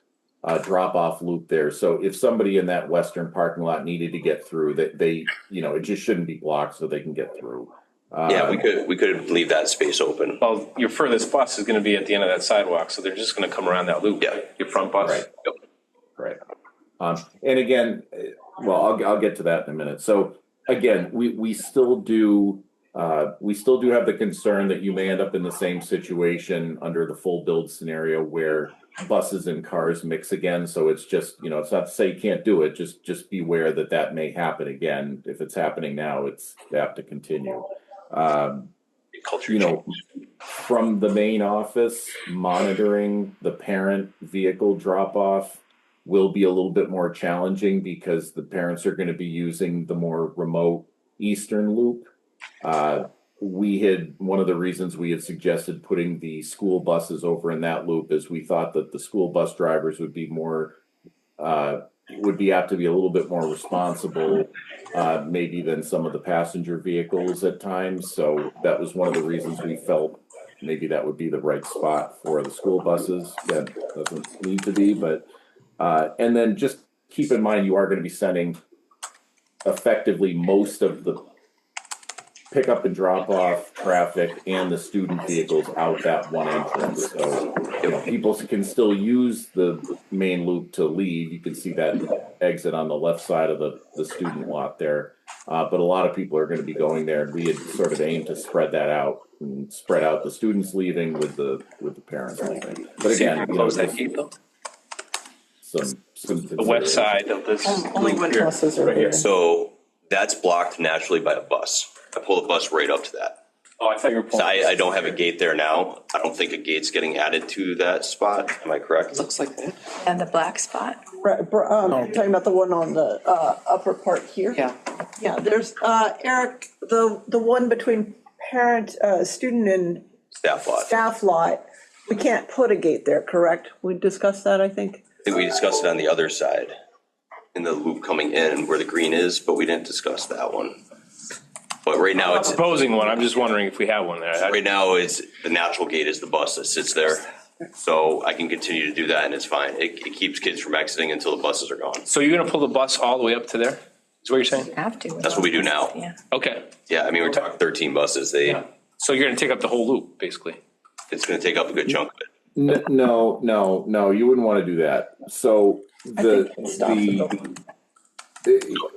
drop-off loop there. So if somebody in that western parking lot needed to get through, that they, it just shouldn't be blocked so they can get through. Yeah, we could leave that space open. Well, your furthest bus is going to be at the end of that sidewalk, so they're just going to come around that loop. Yeah. Your front bus. Right. Yep. Right. And again, well, I'll get to that in a minute. So again, we still do have the concern that you may end up in the same situation under the full build scenario where buses and cars mix again. So it's just, it's not to say you can't do it. Just beware that may happen again. If it's happening now, it's apt to continue. From the main office, monitoring the parent vehicle drop off will be a little bit more challenging because the parents are going to be using the more remote eastern loop. One of the reasons we had suggested putting the school buses over in that loop is we thought that the school bus drivers would be apt to be a little bit more responsible, maybe than some of the passenger vehicles at times. So that was one of the reasons we felt maybe that would be the right spot for the school buses. That doesn't need to be, but, and then just keep in mind, you are going to be sending effectively most of the pickup and drop off traffic and the student vehicles out that one entrance. So, people can still use the main loop to leave. You can see that exit on the left side of the student lot there. But a lot of people are going to be going there, and we had sort of aimed to spread that out and spread out the students leaving with the parents leaving. But again, close that gate though. The west side of this. Only when buses are there. So that's blocked naturally by a bus. I pull the bus right up to that. Oh, I thought you were pulling. So I don't have a gate there now. I don't think a gate's getting added to that spot. Am I correct? Looks like that. And the black spot. Talking about the one on the upper part here? Yeah. Yeah, there's, Eric, the one between student and Staff lot. we can't put a gate there, correct? We discussed that, I think. I think we discussed it on the other side in the loop coming in where the green is, but we didn't discuss that one. But right now it's proposing one. I'm just wondering if we have one there. Right now it's the natural gate is the bus that sits there. So I can continue to do that and it's fine. It keeps kids from exiting until the buses are gone. So you're going to pull the bus all the way up to there? Is what you're saying? You have to. That's what we do now. Yeah. Okay. Yeah, I mean, we're talking 13 buses. So you're going to take up the whole loop, basically? It's going to take up a good chunk of it. No, you wouldn't want to do that. So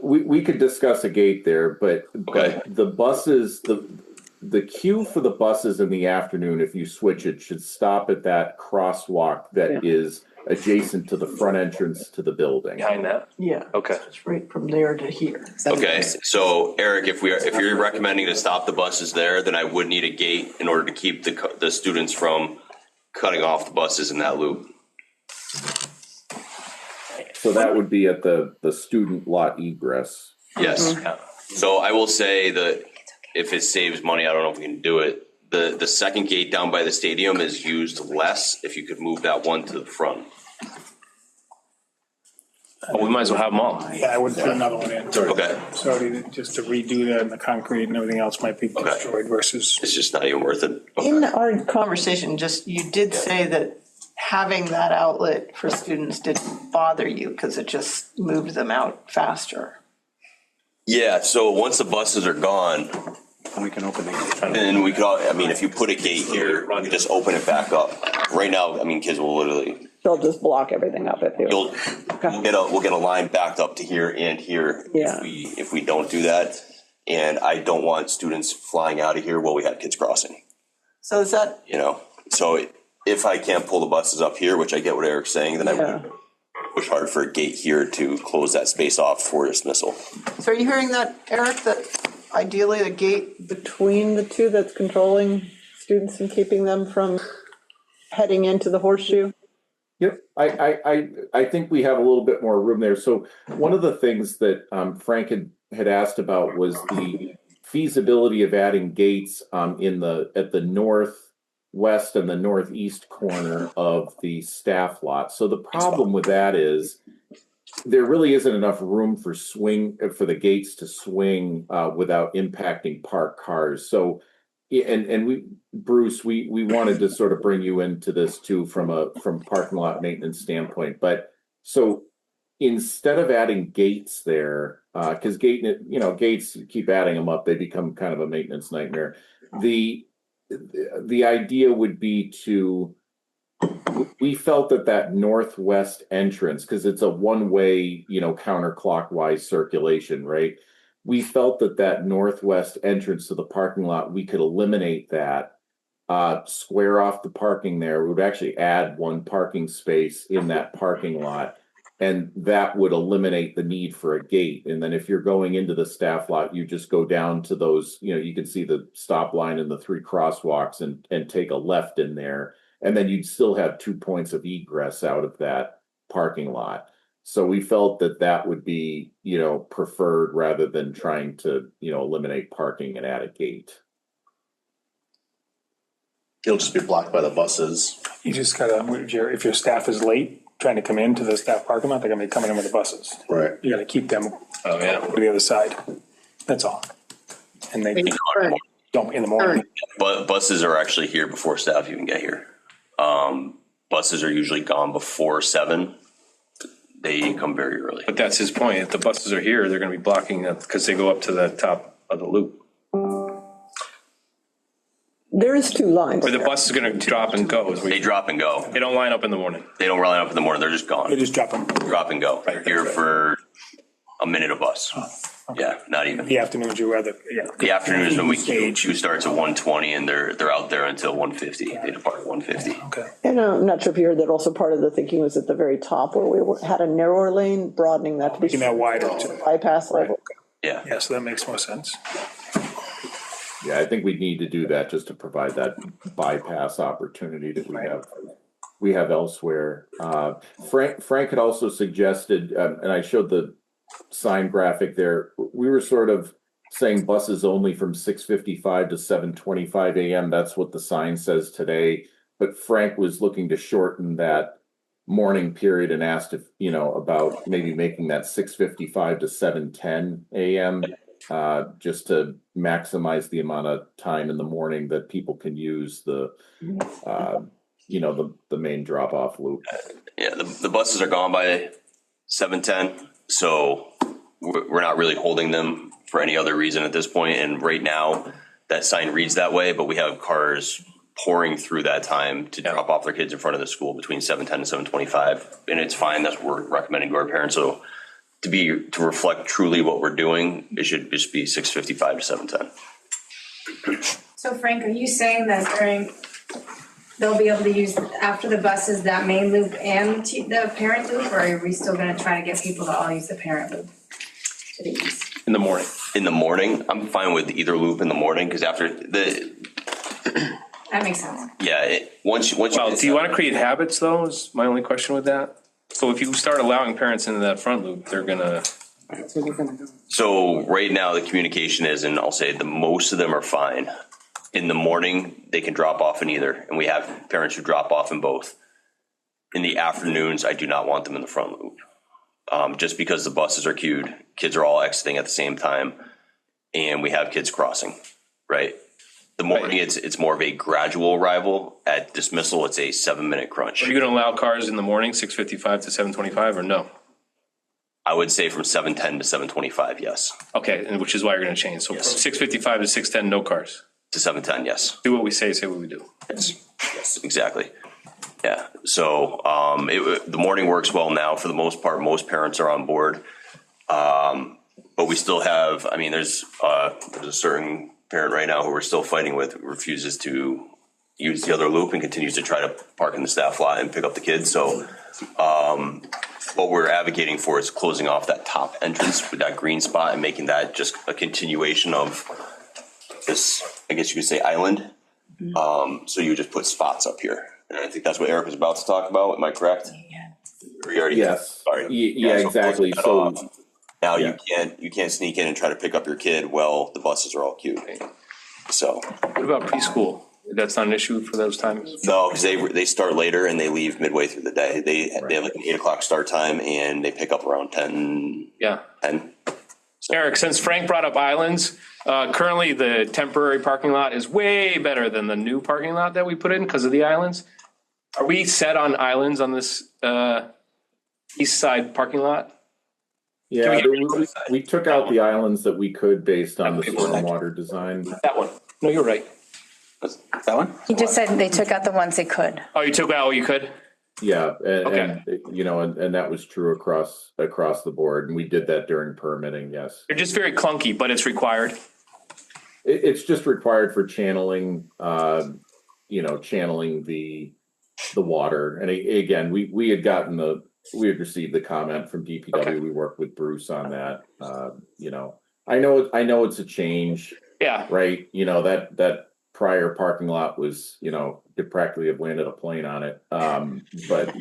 we could discuss a gate there, but the buses, the queue for the buses in the afternoon, if you switch it, should stop at that crosswalk that is adjacent to the front entrance to the building. Behind that? Yeah. Okay. It's right from there to here. Okay, so Eric, if you're recommending to stop the buses there, then I would need a gate in order to keep the students from cutting off the buses in that loop. So that would be at the student lot egress. Yes. So I will say that if it saves money, I don't know if we can do it. The second gate down by the stadium is used less. If you could move that one to the front. Well, we might as well have them all. Yeah, I would put another one in. Okay. So just to redo that and the concrete and everything else might be destroyed versus. It's just not even worth it. In our conversation, you did say that having that outlet for students didn't bother you because it just moved them out faster. Yeah, so once the buses are gone, we can open it. then we could if you put a gate here, you just open it back up. Right now, kids will literally, They'll just block everything up if you. we'll get a line backed up to here and here Yeah. if we don't do that. And I don't want students flying out of here while we have kids crossing, So is that, So if I can't pull the buses up here, which I get what Eric's saying, then I would push hard for a gate here to close that space off for dismissal. so are you hearing that, Eric, that ideally the gate between the two that's controlling students and keeping them from heading into the horseshoe? Yep, I think we have a little bit more room there. So one of the things that Frank had asked about was the feasibility of adding gates at the northwest and the northeast corner of the staff lot. So the problem with that is there really isn't enough room for the gates to swing without impacting parked cars. So Bruce, we wanted to sort of bring you into this too from parking lot maintenance standpoint. But so instead of adding gates there, because gates, keep adding them up, they become kind of a maintenance nightmare. The idea would be we felt that northwest entrance, because it's a one-way, counterclockwise circulation, right? We felt that northwest entrance to the parking lot, we could eliminate that, square off the parking there. We would actually add one parking space in that parking lot, and that would eliminate the need for a gate. And then if you're going into the staff lot, you just go down to those, you can see the stop line and the 3 crosswalks and take a left in there. And then you'd still have 2 points of egress out of that parking lot. So we felt that would be, preferred rather than trying to, eliminate parking and add a gate. It'll just be blocked by the buses. You just gotta, if your staff is late trying to come into the staff parking lot, they're gonna be coming in with the buses. Right. You gotta keep them Oh, yeah. to the other side. That's all. And they don't in the morning. But buses are actually here before staff even get here. Buses are usually gone before 7. They come very early. But that's his point. If the buses are here, they're going to be blocking that because they go up to the top of the loop. There is 2 lines. Or the bus is going to drop and go. They drop and go. They don't line up in the morning. They don't line up in the morning. They're just gone. They just drop them. Drop and go. They're here for a minute a bus. Yeah, not even. The afternoons, you rather, The afternoon is when Q starts at 1:20 and they're out there until 1:50. They depart at 1:50. Okay. And I'm not sure if you heard that also part of the thinking was at the very top where we had a narrower lane, broadening that to be. Making that wider to bypass level. Yeah. Yeah, so that makes more sense. Yeah, I think we need to do that just to provide that bypass opportunity that we have elsewhere. Frank had also suggested, and I showed the sign graphic there, we were sort of saying buses only from 6:55 to 7:25 a.m. That's what the sign says today. But Frank was looking to shorten that morning period and asked if, about maybe making that 6:55 to 7:10 a.m. Just to maximize the amount of time in the morning that people can use the main drop-off loop. Yeah, the buses are gone by 7:10, so we're not really holding them for any other reason at this point. And right now, that sign reads that way, but we have cars pouring through that time to drop off their kids in front of the school between 7:10 and 7:25, and it's fine. That's what we're recommending to our parents. So to reflect truly what we're doing, it should just be 6:55 to 7:10. So Frank, are you saying that during they'll be able to use after the buses, that main loop and the parent loop, or are we still gonna try to get people to all use the parent loop to the east? In the morning. In the morning, I'm fine with either loop in the morning, because after That makes sense. once you. Well, do you want to create habits though, is my only question with that? So if you start allowing parents into that front loop, they're gonna. That's where they're gonna go. So right now, the communication is, and I'll say the most of them are fine. In the morning, they can drop off in either, and we have parents who drop off in both. In the afternoons, I do not want them in the front loop. Just because the buses are queued, kids are all exiting at the same time, and we have kids crossing, right? The morning, it's more of a gradual arrival. At dismissal, it's a 7-minute crunch. Are you going to allow cars in the morning, 6:55 to 7:25, or no? I would say from 7:10 to 7:25, yes. Okay, and which is why you're going to change. So from 6:55 to 6:10, no cars. To 7:10, yes. Do what we say what we do. Yes, exactly. Yeah. So the morning works well now. For the most part, most parents are on board. But we still have, I mean, there's a certain parent right now who we're still fighting with, who refuses to use the other loop and continues to try to park in the staff lot and pick up the kids. So what we're advocating for is closing off that top entrance with that green spot and making that just a continuation of this, I guess you could say, island. So you just put spots up here. And I think that's what Eric was about to talk about. Am I correct? Yes. Sorry. Yeah, exactly. So now you can't sneak in and try to pick up your kid while the buses are all queued. So what about preschool? That's not an issue for those times? No, because they start later and they leave midway through the day. They have like an 8 o'clock start time and they pick up around 10. Yeah. 10. So. Eric, since Frank brought up islands, currently the temporary parking lot is way better than the new parking lot that we put in because of the islands. Are we set on islands on this east side parking lot? Yeah, we took out the islands that we could based on the stormwater design. That one. No, you're right. That one? He just said they took out the ones they could. Oh, you took out what you could? Yeah, Okay. and that was true across the board, and we did that during permitting. Yes, They're just very clunky, but it's required. it's just required for channeling, channeling the water. And again, we had received the comment from DPW. Okay. We worked with Bruce on that. I know it's a change. Yeah. Right. That prior parking lot was, could practically have landed a plane on it. But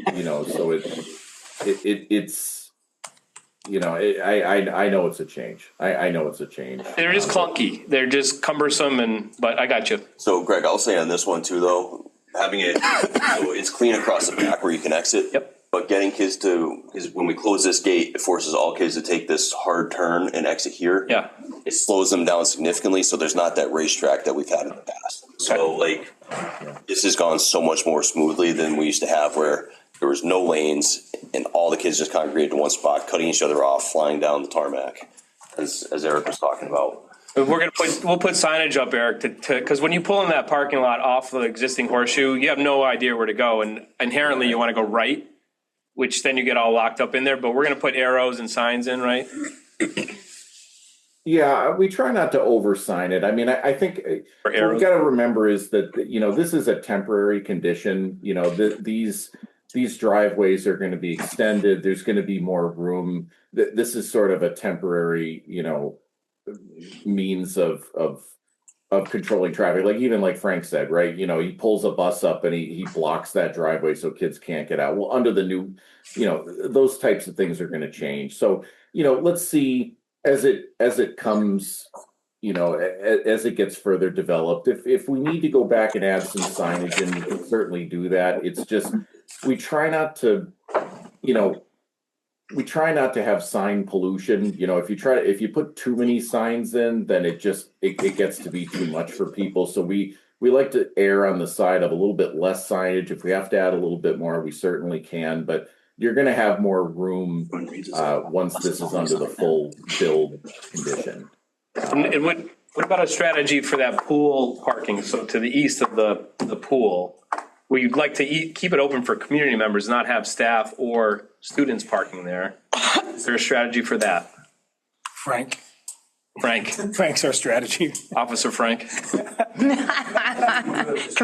so it's, I know it's a change. I know it's a change. They're just clunky. They're just cumbersome but I got you. So Greg, I'll say on this one too, though, having it, so it's clean across the back where you can exit. Yep. But getting kids is when we close this gate, it forces all kids to take this hard turn and exit here. Yeah. It slows them down significantly, so there's not that racetrack that we've had in the past. So this has gone so much more smoothly than we used to have, where there was no lanes and all the kids just congregated in one spot, cutting each other off, flying down the tarmac, as Eric was talking about. We'll put signage up, Eric, because when you pull in that parking lot off the existing horseshoe, you have no idea where to go, and inherently you want to go right, which then you get all locked up in there. But we're going to put arrows and signs in, right? Yeah, we try not to oversign it. I mean, I think what we got to remember is that this is a temporary condition. These driveways are going to be extended. There's going to be more room. This is sort of a temporary, means of controlling traffic. Like Frank said, right? He pulls a bus up and he blocks that driveway so kids can't get out. Well, under the new, those types of things are going to change. So, let's see as it comes, as it gets further developed. If we need to go back and add some signage, and we can certainly do that. It's just we try not to have sign pollution. If you put too many signs in, then it gets to be too much for people. So we like to err on the side of a little bit less signage. If we have to add a little bit more, we certainly can, but you're going to have more room once this is under the full build condition. And what about a strategy for that pool parking? So to the east of the pool, where you'd like to keep it open for community members, not have staff or students parking there. Is there a strategy for that? Frank? Frank, Frank's our strategy. Officer Frank. Come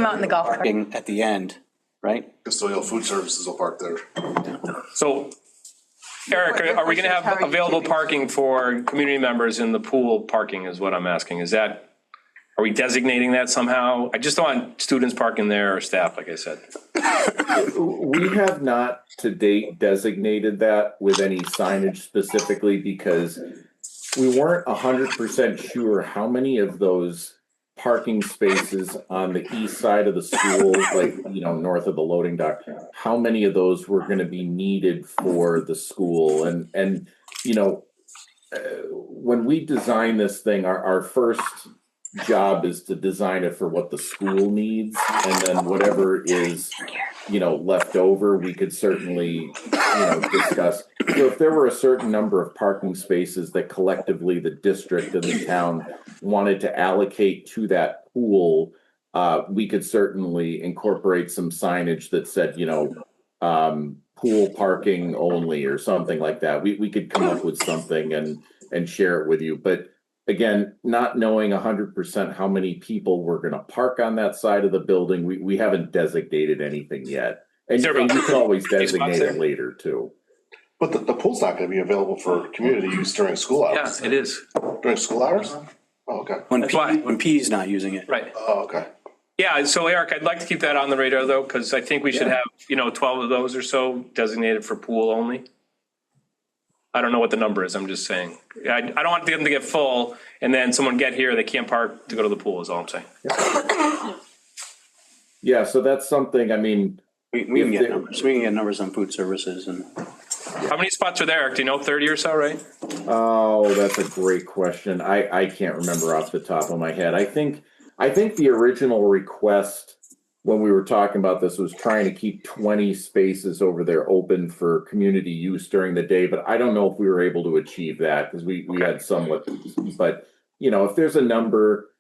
out in the golf cart. Parking at the end, right? Custodial food services will park there. So, Eric, are we going to have available parking for community members in the pool parking is what I'm asking. Are we designating that somehow? I just don't want students parking there or staff, like I said. We have not to date designated that with any signage specifically because we weren't 100% sure how many of those parking spaces on the east side of the school, like, north of the loading dock, how many of those were going to be needed for the school. And when we design this thing, our first job is to design it for what the school needs, and then whatever is left over, we could certainly discuss. So if there were a certain number of parking spaces that collectively the district and the town wanted to allocate to that pool, we could certainly incorporate some signage that said pool parking only or something like that. We could come up with something and share it with you. But again, not knowing 100% how many people were going to park on that side of the building, we haven't designated anything yet. And you can always designate it later too. But the pool's not going to be available for community use during school hours. Yeah, it is. During school hours? Oh, okay. When P's not using it. Right. Oh, okay. Yeah, so Eric, I'd like to keep that on the radar though, because I think we should have, 12 of those or so designated for pool only. I don't know what the number is, I'm just saying. I don't want them to get full and then someone get here, they can't park to go to the pool is all I'm saying. Yeah, so that's something, I mean. We can get numbers. We can get numbers on food services and. How many spots are there, Eric? Do you know, 30 or so, right? Oh, that's a great question. I can't remember off the top of my head. I think the original request when we were talking about this was trying to keep 20 spaces over there open for community use during the day, but I don't know if we were able to achieve that because we had somewhat, but if there's a number,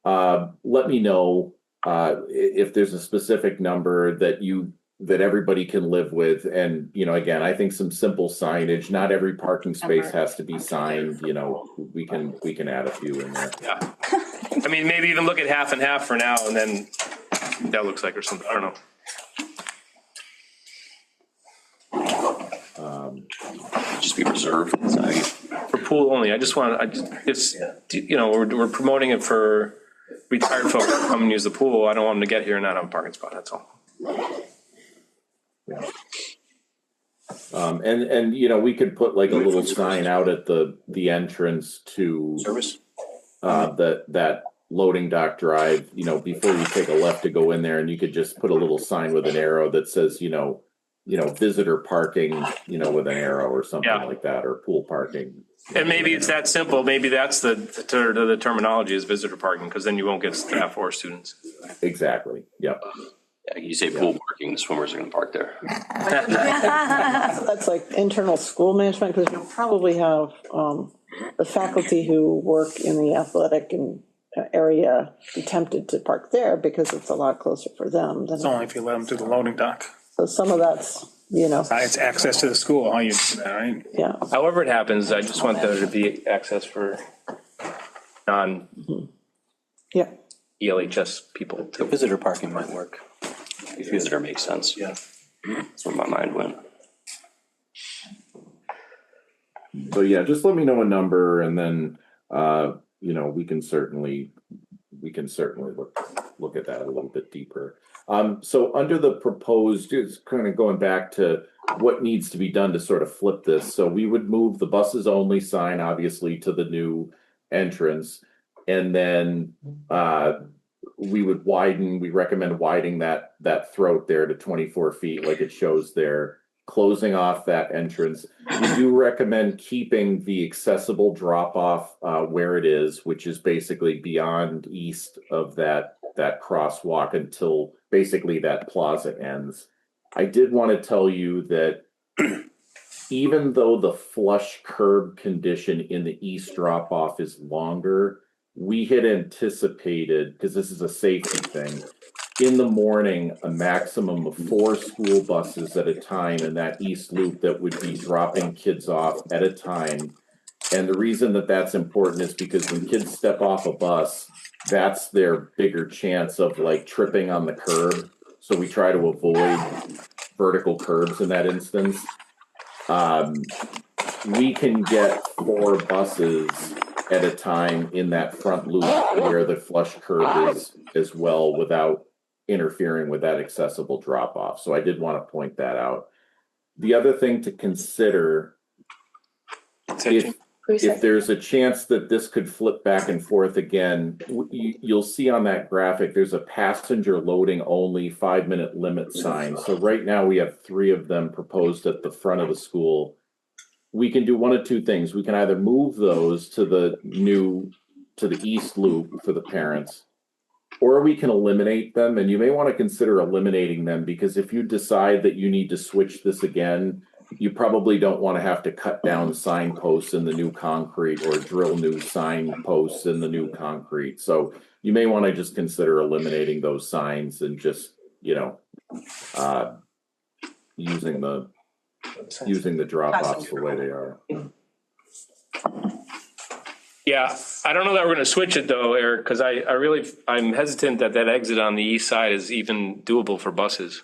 let me know if there's a specific number that everybody can live with. And, again, I think some simple signage, not every parking space has to be signed, we can add a few in there. Yeah. I mean, maybe even look at half and half for now and then that looks like or something. I don't know. Just be reserved. For pool only. We're promoting it for retired folks to come and use the pool. I don't want them to get here and not have a parking spot. That's all. Yeah. And we could put like a little sign out at the entrance to service that loading dock drive, before you take a left to go in there, and you could just put a little sign with an arrow that says, visitor parking, with an arrow or something like that, or pool parking. And maybe it's that simple. Maybe that's the terminology is visitor parking, because then you won't get staff or students. Exactly. Yep. Yeah, you say pool parking, the swimmers are going to park there. That's like internal school management, because you'll probably have the faculty who work in the athletic and area be tempted to park there because it's a lot closer for them than. It's only if you let them through the loading dock. So some of that's, It's access to the school, how you do that, right? Yeah. However it happens, I just want there to be access for non-ELHS people. The visitor parking might work. Visitor makes sense. Yeah. That's where my mind went. So yeah, just let me know a number, and then we can certainly look at that a little bit deeper. So under the proposed, it's kind of going back to what needs to be done to sort of flip this. So we would move the buses only sign obviously to the new entrance, and then we recommend widening that throat there to 24 feet like it shows there, closing off that entrance. We do recommend keeping the accessible drop off where it is, which is basically beyond east of that crosswalk until basically that plaza ends. I did want to tell you that even though the flush curb condition in the east drop off is longer, we had anticipated, because this is a safety thing, in the morning, a maximum of 4 school buses at a time in that east loop that would be dropping kids off at a time. And the reason that that's important is because when kids step off a bus, that's their bigger chance of like tripping on the curb. So we try to avoid vertical curbs in that instance. We can get 4 buses at a time in that front loop where the flush curb is as well without interfering with that accessible drop off. So I did want to point that out. The other thing to consider, if there's a chance that this could flip back and forth again, you'll see on that graphic, there's a passenger loading only 5-minute limit sign. So right now we have 3 of them proposed at the front of the school. We can do one of 2 things. We can either move those to the east loop for the parents, or we can eliminate them. And you may want to consider eliminating them, because if you decide that you need to switch this again, you probably don't want to have to cut down signposts in the new concrete or drill new signposts in the new concrete. So you may want to just consider eliminating those signs and just, using the drop-offs the way they are. Yeah, I don't know that we're going to switch it though, Eric, because I'm hesitant that exit on the east side is even doable for buses.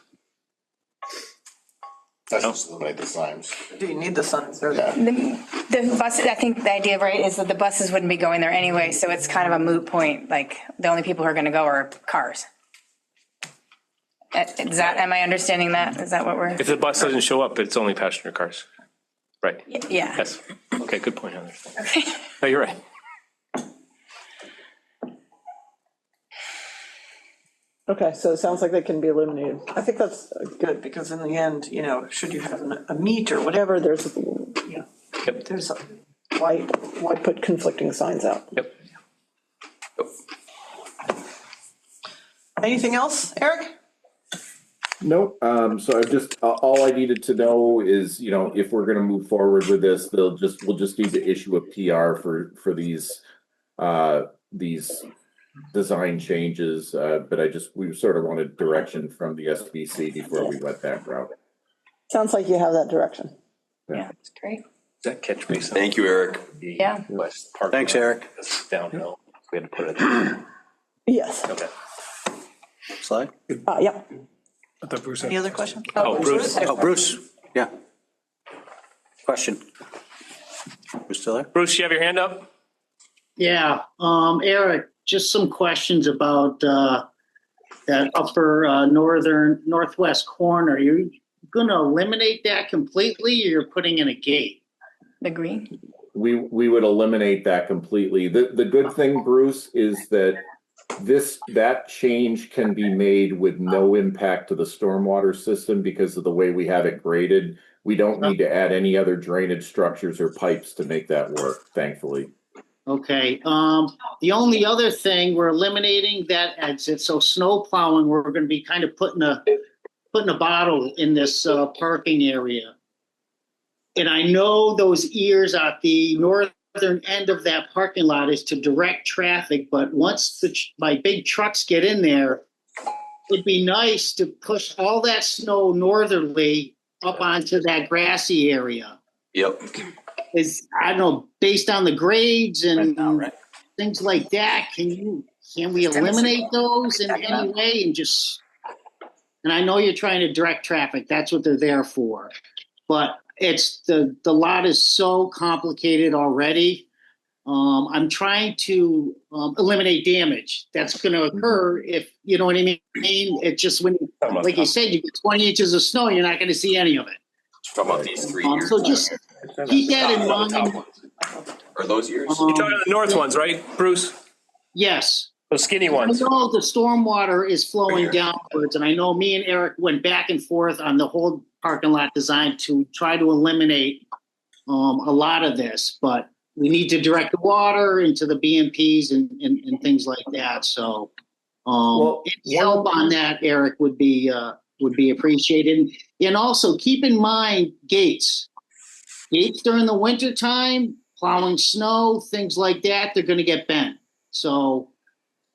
That's just eliminate the signs. Do you need the signs there? Yeah. The buses, I think the idea, right, is that the buses wouldn't be going there anyway, so it's kind of a moot point. Like, the only people who are going to go are cars. Am I understanding that? Is that what we're? If the bus doesn't show up, it's only passenger cars. Right. Yeah. Yes. Okay, good point, Heather. Okay. No, you're right. Okay, so it sounds like they can be eliminated. I think that's good, because in the end, should you have a meet or whatever, there's, there's why put conflicting signs out? Yep. Anything else, Eric? Nope. So I've just, all I needed to know is, if we're going to move forward with this, we'll just need to issue a PR for these design changes. But we sort of wanted direction from the SBC before we went that route. Sounds like you have that direction. Yeah, that's great. That catch basin. Thank you, Eric. Yeah. Thanks, Eric. Downhill. We had to put it there. Yes. Okay. Slide. Yep. Bruce. Any other questions? Bruce. Bruce. Yeah. Question. Bruce still there? Bruce, you have your hand up? Yeah, Eric, just some questions about that upper northwest corner. You're going to eliminate that completely, or you're putting in a gate? The green? We would eliminate that completely. The good thing, Bruce, is that that change can be made with no impact to the stormwater system because of the way we have it graded. We don't need to add any other drainage structures or pipes to make that work, thankfully. Okay. The only other thing, we're eliminating that exit. So snow plowing, we're going to be kind of putting a bottle in this parking area. And I know those ears at the northern end of that parking lot is to direct traffic, but once my big trucks get in there, it'd be nice to push all that snow northerly up onto that grassy area. Yep. I don't know, based on the grades and things like that, can we eliminate those in any way and I know you're trying to direct traffic, that's what they're there for, but it's the lot is so complicated already. I'm trying to eliminate damage that's going to occur if, you know what I mean? It's just when, like you said, you get 20 inches of snow, you're not going to see any of it. Talking about these 3 years. So just keep that in mind. Are those years? You're talking about the north ones, right, Bruce? Yes. Those skinny ones. I know the stormwater is flowing downwards, and I know me and Eric went back and forth on the whole parking lot design to try to eliminate a lot of this, but we need to direct the water into the BMPs and things like that. So help on that, Eric, would be appreciated. And also keep in mind gates during the winter time, plowing snow, things like that, they're going to get bent. So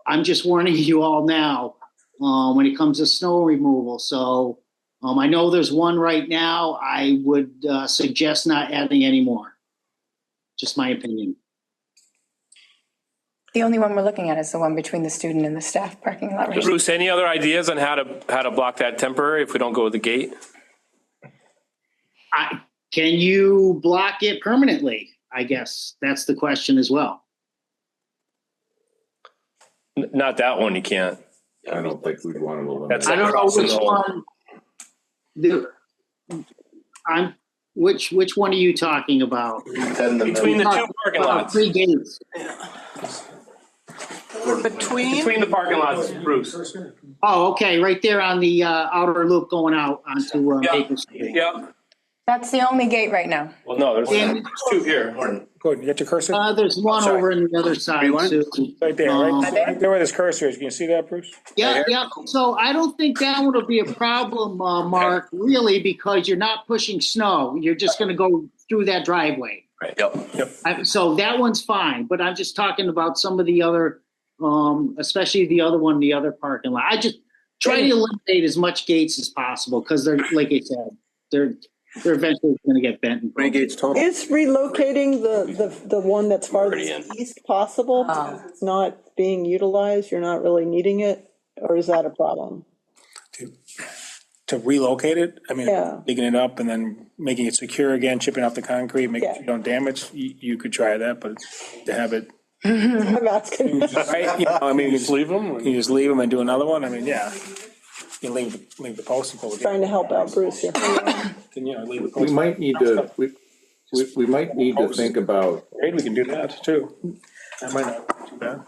I'm just warning you all now when it comes to snow removal. So I know there's one right now. I would suggest not adding any more. Just my opinion. The only one we're looking at is the one between the student and the staff parking lot. Right? Bruce, any other ideas on how to block that temporary if we don't go with the gate? Can you block it permanently? I guess that's the question as well. Not that one, you can't. I don't think we'd want to eliminate. That's I don't know across the which middle. one. Which one are you talking about? Between the two parking lots. 3 gates. Between the parking lots, Bruce. Oh, okay, right there on the outer loop going out onto Maple Street. Yeah. That's the only gate right now. Well, no, there's two here. Good, you got your cursor? There's one Sorry. over on the other side, Sue. Right there, right there where this cursor is. Can you see that, Bruce? Yeah, Right here? yeah. So I don't think that one will be a problem, Mark, really, because you're not pushing snow. You're just going to go through that driveway. Right. Yep. So that one's fine, but I'm just talking about some of the other, especially the other one, the other parking lot. I just try to eliminate as much gates as possible because they're, like I said, they're eventually going to get bent. How many gates total? Is relocating the one that's farthest east possible? Because it's not being utilized, you're not really needing it, or is that a problem? To relocate it, I mean, Yeah. digging it up and then making it secure again, chipping off the concrete, making sure you don't damage, you could try that, but to have it. I'm asking. Right, you know, I mean, you just leave them? You just leave them and do another one, I mean, yeah. You leave the post and pull it. Trying to help out Bruce here. Then, you know, leave the post. We might need to, we might need to think about, Great, we can do that too. That might not be too bad.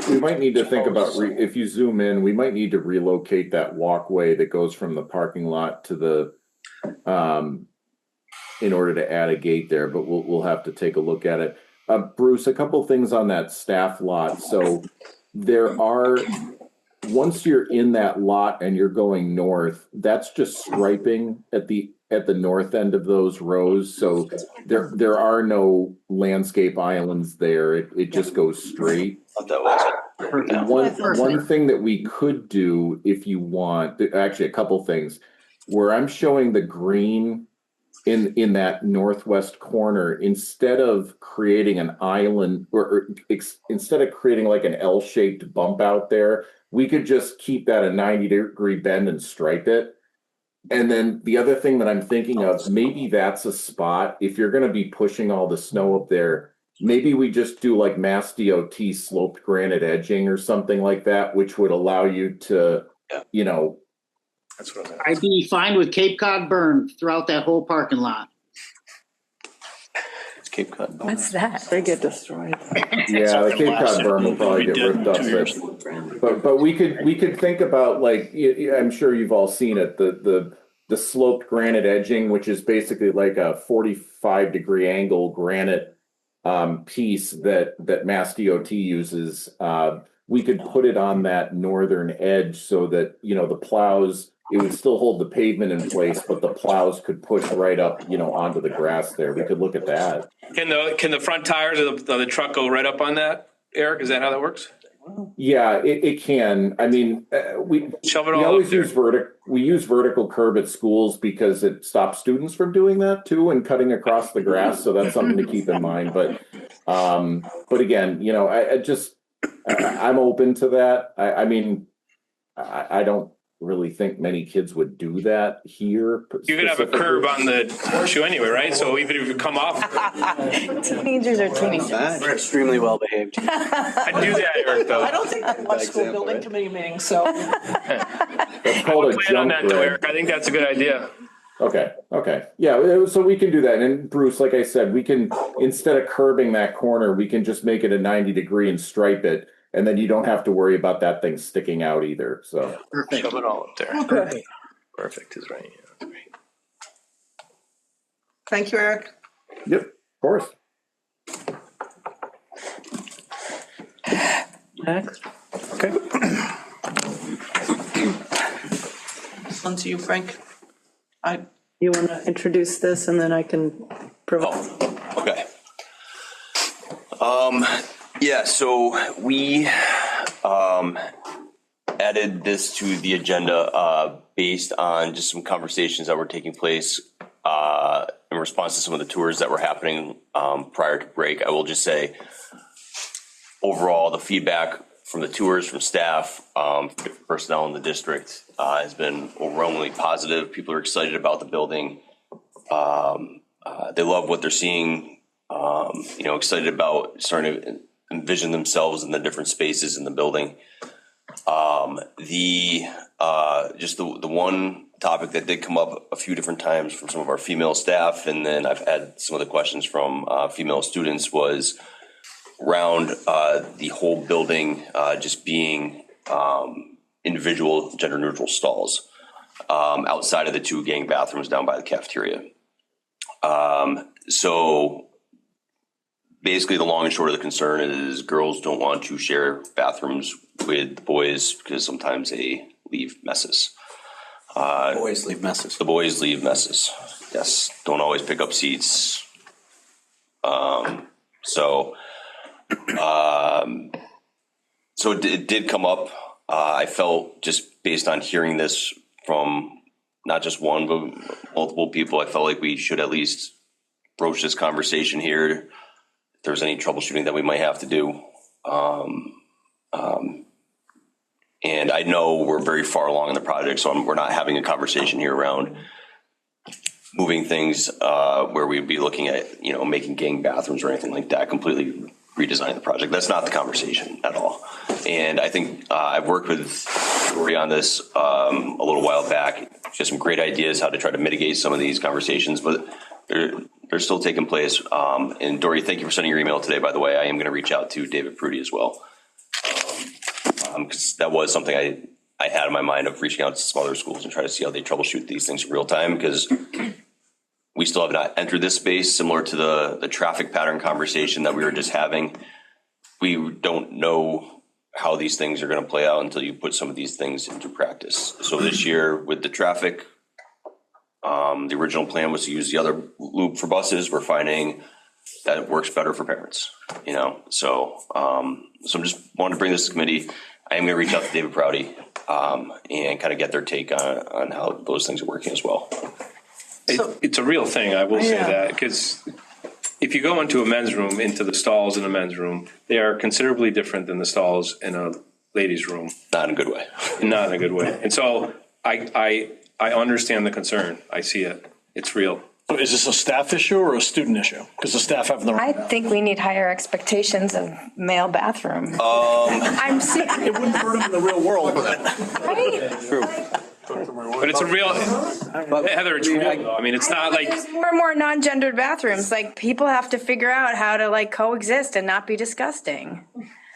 we might need to think about, if you zoom in, we might need to relocate that walkway that goes from the parking lot to the, in order to add a gate there, but we'll have to take a look at it. Bruce, a couple things on that staff lot. So there are, once you're in that lot and you're going north, that's just striping at the north end of those rows. So there are no landscape islands there. It just goes straight. One thing that we could do if you want, actually a couple things, where I'm showing the green in that northwest corner, instead of creating an island or instead of creating like an L-shaped bump out there, we could just keep that a 90-degree bend and stripe it. And then the other thing that I'm thinking of, maybe that's a spot, if you're going to be pushing all the snow up there, maybe we just do like Mass DOT sloped granite edging or something like that, which would allow you to, you know. That's what I'd be fine with Cape Cod berm throughout that whole parking lot. It's Cape Cod. What's that? They get destroyed. Yeah, the Cape Cod berm will probably get ripped up. But we could think about, like, I'm sure you've all seen it, the sloped granite edging, which is basically like a 45-degree angle granite piece that Mass DOT uses. We could put it on that northern edge so that, you know, the plows, it would still hold the pavement in place, but the plows could push right up, you know, onto the grass there. We could look at that. Can the front tires of the truck go right up on that, Eric? Is that how that works? Yeah, it can. I mean, we always use vertical curb at schools because it stops students from doing that too and cutting across the grass. So that's something to keep in mind. But again, you know, I'm open to that. I mean, I don't really think many kids would do that here. You could have a curb on the horseshoe anyway, right? So even if you come off. Teenagers are teenagers. We're extremely well behaved. I do that, Eric, though. I don't think I watch school building committee meetings, so. That's called a Plan on jump that, though, grid. Eric. I think that's a good idea. Okay. Yeah, so we can do that. And Bruce, like I said, we can, instead of curbing that corner, we can just make it a 90-degree and stripe it. And then you don't have to worry about that thing sticking out either. So Perfect. Shove it all up there. Okay. Perfect is right. Yeah. Thank you, Eric. Yep, of course. Next. Okay. On to you, Frank. You want to introduce this and then I can provide. Okay. Yeah, so we added this to the agenda based on just some conversations that were taking place in response to some of the tours that were happening prior to break. I will just say, overall, the feedback from the tours, from staff, personnel in the district has been overwhelmingly positive. People are excited about the building. They love what they're seeing. Excited about starting to envision themselves in the different spaces in the building. The one topic that did come up a few different times from some of our female staff, and then I've had some of the questions from female students, was around the whole building just being individual gender neutral stalls outside of the 2 gang bathrooms down by the cafeteria. So basically the long and short of the concern is girls don't want to share bathrooms with the boys because sometimes they leave messes. Boys leave messes. The boys leave messes. Yes, don't always pick up seats. So it did come up. I felt, just based on hearing this from not just one, but multiple people, I felt like we should at least broach this conversation here. If there's any troubleshooting that we might have to do. And I know we're very far along in the project, so we're not having a conversation here around moving things where we'd be looking at, making gang bathrooms or anything like that, completely redesigning the project. That's not the conversation at all. And I think I've worked with Dory on this a little while back. She has some great ideas how to try to mitigate some of these conversations, but they're still taking place. And Dory, thank you for sending your email today, by the way. I am going to reach out to David Prudy as well. Because that was something I had in my mind of reaching out to some other schools and try to see how they troubleshoot these things in real time, because we still have not entered this space, similar to the traffic pattern conversation that we were just having. We don't know how these things are going to play out until you put some of these things into practice. So this year with the traffic, the original plan was to use the other loop for buses. We're finding that it works better for parents, So I'm just wanting to bring this to committee. I am going to reach out to David Prouty and kind of get their take on how those things are working as well. It's a real thing, I will say that, because if you go into a men's room, into the stalls in a men's room, they are considerably different than the stalls in a ladies' room. Not in a good way. Not in a good way. And so I understand the concern. I see it. It's real. So is this a staff issue or a student issue? Because the staff have their own. I think we need higher expectations of male bathroom. I'm seeing. It wouldn't hurt them in the real world, but. Right? True. But it's a real, Heather, it's real though. I mean, it's not like. There's more and more non-gendered bathrooms. Like, people have to figure out how to coexist and not be disgusting.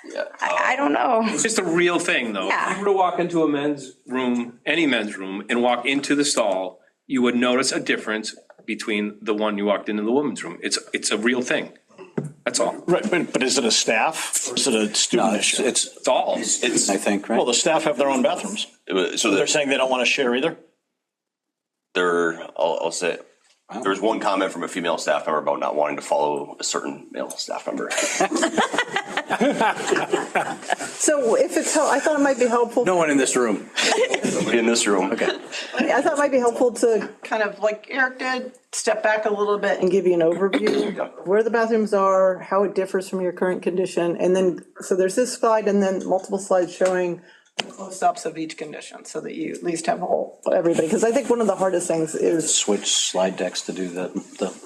Yeah. I don't know. It's just a real thing though. Yeah. If you were to walk into a men's room, any men's room, and walk into the stall, you would notice a difference between the one you walked into the women's room. It's a real thing. That's all. Right, but is it a staff or is it a student issue? It's all. It's, I think, right? Well, the staff have their own bathrooms. So They're saying they don't want to share either? I'll say, there was one comment from a female staff member about not wanting to follow a certain male staff member. So if it's, I thought it might be helpful. No one in this room. Somebody in this room. Okay. I thought it might be helpful to kind of, like Eric did, step back a little bit and give you an overview of where the bathrooms are, how it differs from your current condition. And then, so there's this slide and then multiple slides showing close-ups of each condition so that you at least have everybody. Because I think one of the hardest things is. Switch slide decks to do the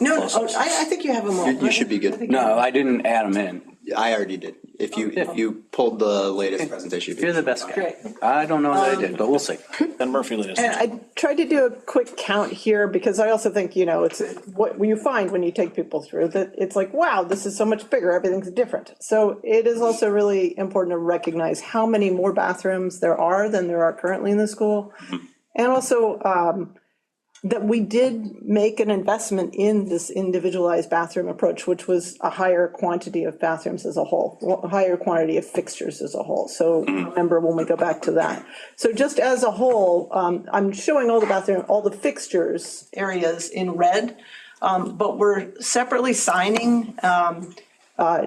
No, close-ups. I think you have them all. You should be good. No, I didn't add them in. I already did. If you pulled the latest presentation. You're the best guy. Great. I don't know that I did, but we'll see. Then Murphy lead us. And I tried to do a quick count here because I also think, it's what you find when you take people through that it's like, wow, this is so much bigger. Everything's different. So it is also really important to recognize how many more bathrooms there are than there are currently in the school. And also that we did make an investment in this individualized bathroom approach, which was a higher quantity of bathrooms as a whole, a higher quantity of fixtures as a whole. So remember when we go back to that. So just as a whole, I'm showing all the fixtures areas in red, but we're separately signing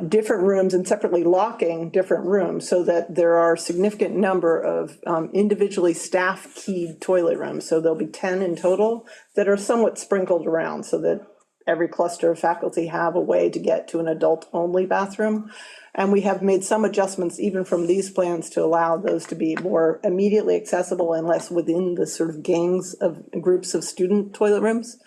different rooms and separately locking different rooms so that there are a significant number of individually staff keyed toilet rooms. So there'll be 10 in total that are somewhat sprinkled around so that every cluster of faculty have a way to get to an adult-only bathroom. And we have made some adjustments even from these plans to allow those to be more immediately accessible and less within the sort of gangs of groups of student toilet rooms.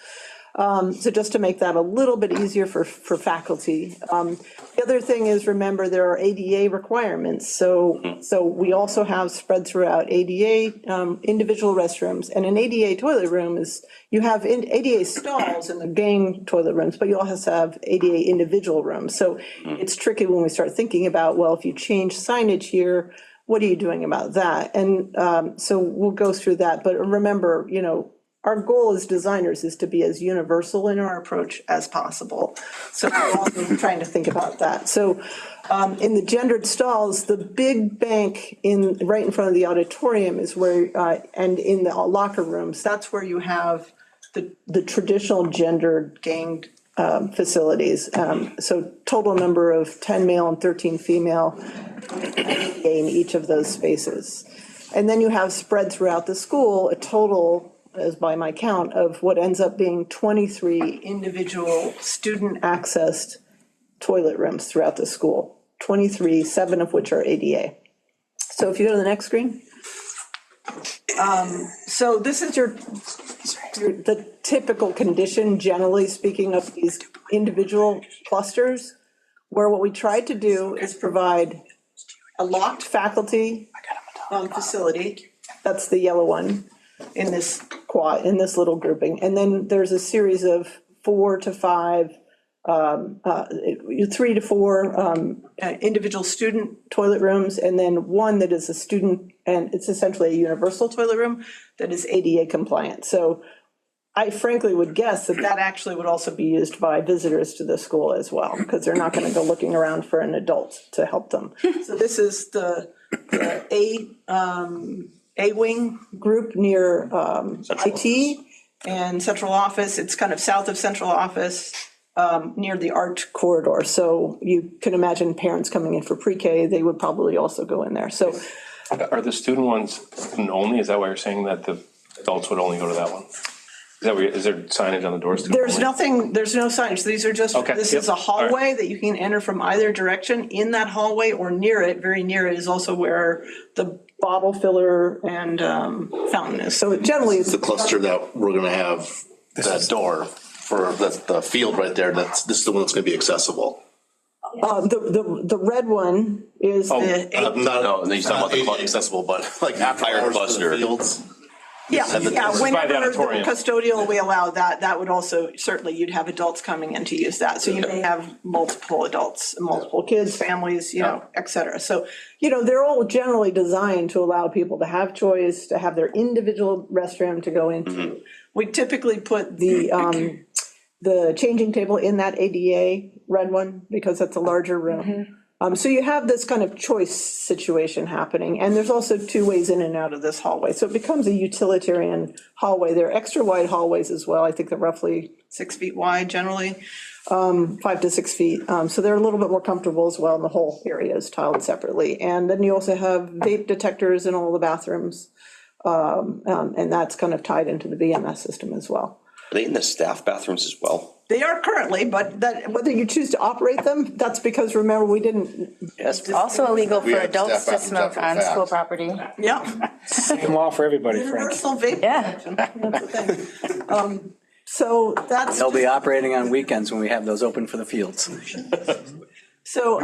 So just to make that a little bit easier for faculty. The other thing is, remember, there are ADA requirements. So we also have spread throughout ADA individual restrooms. And an ADA toilet room is, you have ADA stalls in the gang toilet rooms, but you also have ADA individual rooms. So it's tricky when we start thinking about, well, if you change signage here, what are you doing about that? And so we'll go through that. But remember, you know, our goal as designers is to be as universal in our approach as possible. So we're also trying to think about that. So in the gendered stalls, the big bank right in front of the auditorium is where, and in the locker rooms, that's where you have the traditional gendered ganged facilities. So total number of 10 male and 13 female in each of those spaces. And then you have spread throughout the school a total, as by my count, of what ends up being 23 individual student-accessed toilet rooms throughout the school. 23, 7 of which are ADA. So if you go to the next screen. So this is the typical condition, generally speaking, of these individual clusters, where what we tried to do is provide a locked faculty facility. That's the yellow one in this little grouping. And then there's a series of 4 to 5, 3 to 4 individual student toilet rooms, and then one that is a student, and it's essentially a universal toilet room that is ADA compliant. So I frankly would guess that actually would also be used by visitors to the school as well, because they're not going to go looking around for an adult to help them. So this is the A-wing group near IT and central office. It's kind of south of central office, near the art corridor. So you can imagine parents coming in for pre-K, they would probably also go in there. So Are the student ones student only? Is that why you're saying that the adults would only go to that one? Is there signage on the doors? there's no signage. These are just, Okay, this yep. is a hallway that you can enter from either direction. In that hallway or near it, very near it, is also where the bottle filler and fountain is. So generally It's the cluster that we're gonna have, that door for the field right there, this is the one that's gonna be accessible. the red one is Oh, the. No, he's talking about the cluster. accessible, but like after Entire hours for the cluster. fields. Yeah, by the whenever the auditorium. custodial, we allow that, that would also, certainly you'd have adults coming in to use that. So you may have multiple adults, multiple kids, families, et cetera. So, they're all generally designed to allow people to have choice, to have their individual restroom to go into. We typically put the changing table in that ADA red one, because that's a larger room. So you have this kind of choice situation happening, and there's also 2 ways in and out of this hallway. So it becomes a utilitarian hallway. There are extra wide hallways as well. I think they're roughly 6 feet wide generally, 5 to 6 feet. So they're a little bit more comfortable as well, and the whole area is tiled separately. And then you also have vape detectors in all the bathrooms, and that's kind of tied into the BMS system as well. Are they in the staff bathrooms as well? They are currently, but whether you choose to operate them, that's because, remember, we didn't. It's also illegal We for have adults staff to smoke bathrooms on after school fact. property. Yeah. Same law for everybody, Frank. Universal vape. Yeah. That's the thing. So that's. They'll be operating on weekends when we have those open for the fields. So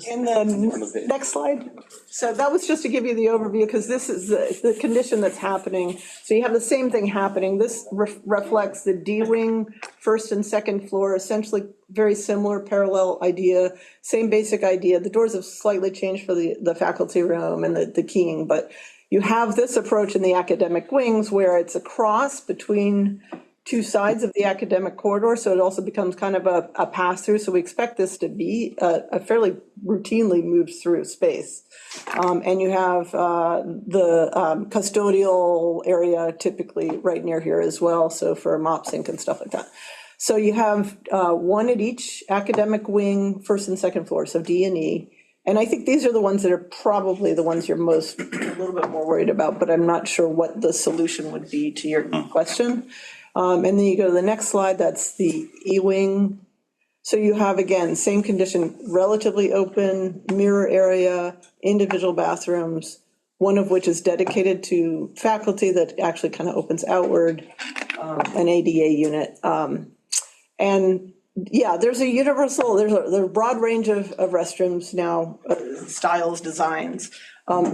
in the next slide, so that was just to give you the overview, because this is the condition that's happening. So you have the same thing happening. This reflects the D-wing first and second floor, essentially very similar parallel idea, same basic idea. The doors have slightly changed for the faculty room and the keying, but you have this approach in the academic wings where it's a cross between 2 sides of the academic corridor, so it also becomes kind of a pass-through. So we expect this to be a fairly routinely moved through space. And you have the custodial area typically right near here as well, so for mop sink and stuff like that. So you have 1 at each academic wing, first and second floor, so D and E. And I think these are the ones that are probably the ones you're a little bit more worried about, but I'm not sure what the solution would be to your question. And then you go to the next slide, that's the E-wing. So you have, again, same condition, relatively open, mirror area, individual bathrooms, one of which is dedicated to faculty that actually kind of opens outward, an ADA unit. And yeah, there's a broad range of restrooms now, styles, designs.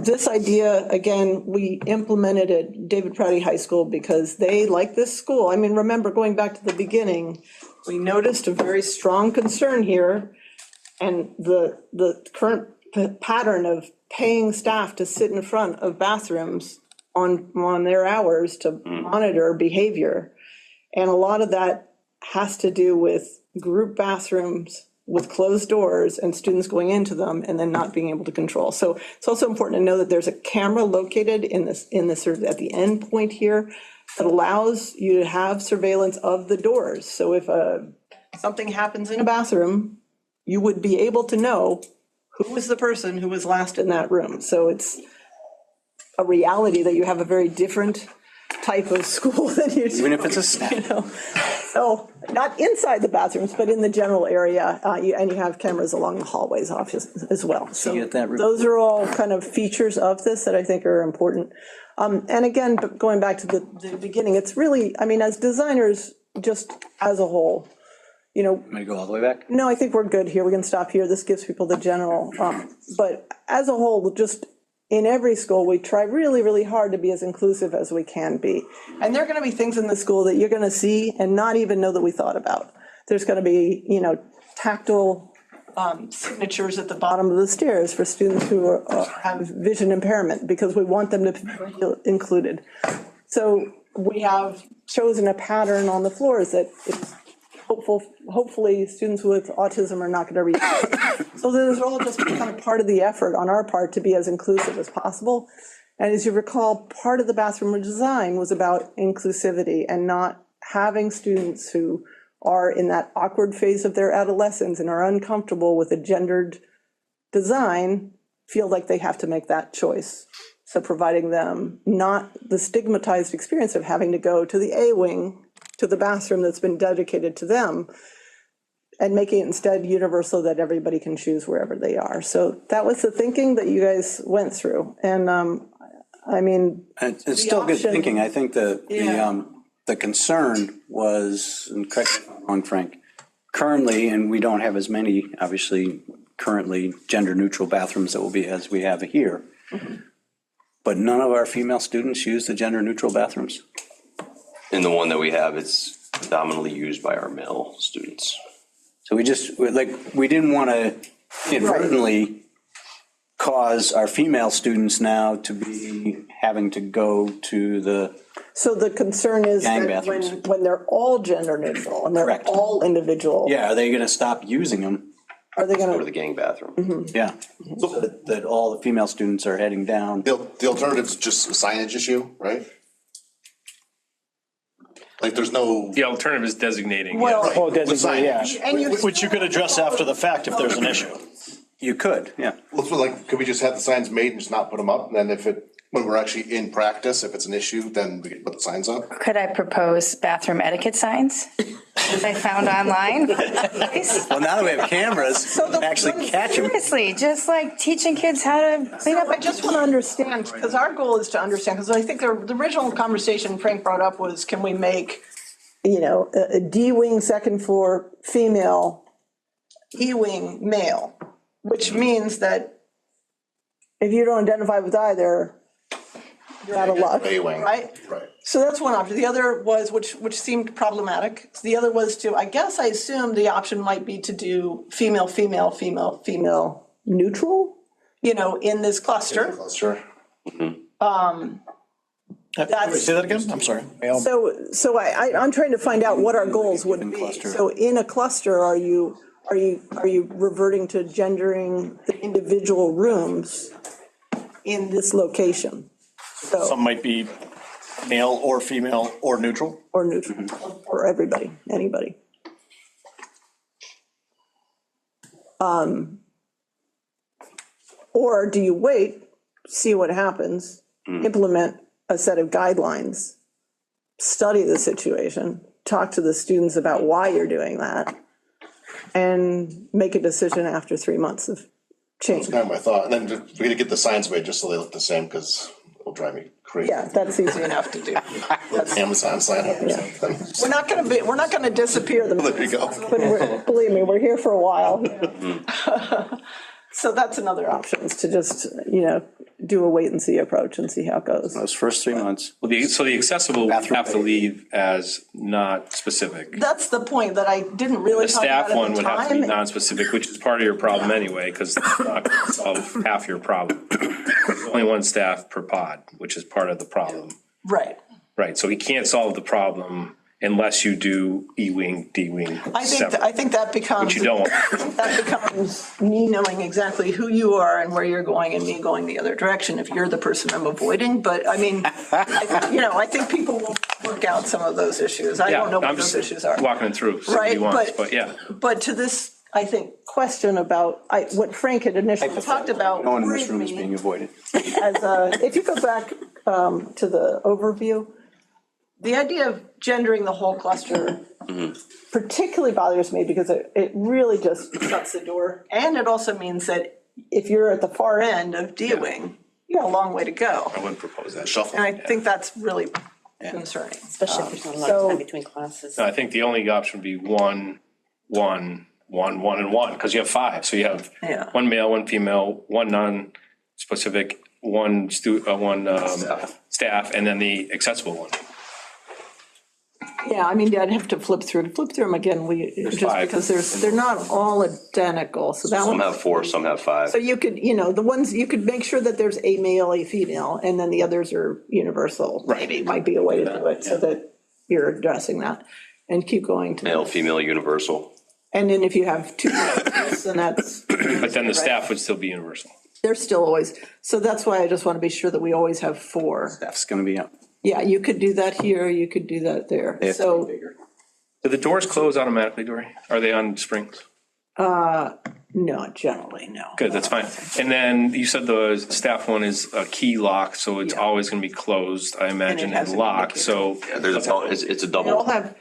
This idea, again, we implemented at David Prouty High School because they like this school. I mean, remember, going back to the beginning, we noticed a very strong concern here, and the current pattern of paying staff to sit in front of bathrooms on their hours to monitor behavior. And a lot of that has to do with group bathrooms with closed doors and students going into them and then not being able to control. So it's also important to know that there's a camera located in this sort of at the end point here that allows you to have surveillance of the doors. So if something happens in a bathroom, you would be able to know who was the person who was last in that room. So it's a reality that you have a very different type of school than you do. Even if it's a snack. You know? So not inside the bathrooms, but in the general area, and you have cameras along the hallways as well. So get that those are all kind of features of this that I think are important. And again, going back to the beginning, it's really, I mean, as designers, just as a whole, you know. May I go all the way back? No, I think we're good here. We can stop here. This gives people the general. But as a whole, just in every school, we try really, really hard to be as inclusive as we can be. And there are going to be things in the school that you're going to see and not even know that we thought about. There's going to be, you know, tactile signatures at the bottom of the stairs for students who have vision impairment because we want them to feel included. So we have chosen a pattern on the floors that is hopefully students with autism are not going to read. So those are all just kind of part of the effort on our part to be as inclusive as possible. And as you recall, part of the bathroom design was about inclusivity and not having students who are in that awkward phase of their adolescence and are uncomfortable with a gendered design feel like they have to make that choice. So providing them not the stigmatized experience of having to go to the A wing, to the bathroom that's been dedicated to them, and making it instead universal that everybody can choose wherever they are. So that was the thinking that you guys went through. And I mean, it's still good thinking. I think the concern was, and correct me if I'm wrong, Frank, currently, and we don't have as many, obviously, currently gender neutral bathrooms that will be as we have here. But none of our female students use the gender neutral bathrooms. And the one that we have is predominantly used by our male students. So we didn't want to inadvertently cause our female students now to be having to go to the. So the concern is that when they're all gender neutral and they're all individual. Yeah, are they going to stop using them? Are they going to go to the gang bathroom? Yeah, so that all the female students are heading down. The alternative is just a signage issue, right? Like there's no. The alternative is designating. Well, designate, yeah. Which you could address after the fact if there's an issue. You could, yeah. Well, so like, could we just have the signs made and just not put them up? And then when we're actually in practice, if it's an issue, then we can put the signs up? Could I propose bathroom etiquette signs that I found online? Well, now that we have cameras, we can actually catch them. Seriously, just like teaching kids how to clean up. I just want to understand, because our goal is to understand, because I think the original conversation Frank brought up was, can we make, you know, a D wing second floor female, E wing male, which means that if you don't identify with either, you're out of luck, right? Right. So that's one option. The other was, which seemed problematic. The other was to, I guess I assumed the option might be to do female, female, female, female neutral, you know, in this cluster. Can we say that again? I'm sorry. So I'm trying to find out what our goals would be. So in a cluster, are you reverting to gendering the individual rooms in this location? So, Some might be male or female or neutral. Or neutral, or everybody, anybody. Or do you wait, see what happens, implement a set of guidelines study the situation, talk to the students about why you're doing that, and make a decision after 3 months of change. That's kind of my thought. And then we gotta get the signs made just so they look the same, because it'll drive me crazy. Yeah, that's easy enough to do. Amazon sign up or something. We're not gonna disappear them. There you go. But believe me, we're here for a while. So that's another option, is to just, do a wait and see approach and see how it goes. Those first 3 months. Well, so the accessible would have to leave as not specific. That's the point that I didn't really The talk about staff at one the would have to be time. non-specific, which is part of your problem anyway, because it's not gonna solve half your problem. There's only one staff per pod, which is part of the problem. Right. Right, so he can't solve the problem unless you do E-wing, D-wing I separate, think that becomes. which you don't. That becomes me knowing exactly who you are and where you're going, and me going the other direction if you're the person I'm avoiding. But I mean, I think people will work out some of those issues. I don't know what those issues are. Walking it through, see what he Right, wants, but yeah. But to this, I think, question about what Frank had initially talked about. No one in this worried room is me being avoided. if you go back to the overview, the idea of gendering the whole cluster particularly bothers me, because it really just shuts the door. And it also means that if you're at the far end of D-wing, you got a long way to go. I wouldn't propose that. And I think that's really concerning. Especially if there's not a lot of time between classes. No, I think the only option would be one, and one, because you have 5. So you have one male, one female, one non-specific, one staff, and then the accessible one. Yeah, I mean, I'd have to flip through them again, just 5. because they're not all identical, so that Some one. have 4, some have 5. So you could, the ones, you could make sure that there's a male, a female, and then the others are universal. Maybe might be a way to do it, so that you're addressing that, and keep going to. Male, female, universal. And then if you have 2 males, then that's. But then the staff would still be universal. They're still always, so that's why I just want to be sure that we always have 4. Staff's gonna be up. Yeah, you could do that here, you could do that there, so. Do the doors close automatically, Dory? Are they on springs? No, generally, no. Good, that's fine. And then you said the staff one is a key lock, so it's always gonna be closed, I imagine, has and an locked, so. Yeah, there's it's a They all double. have,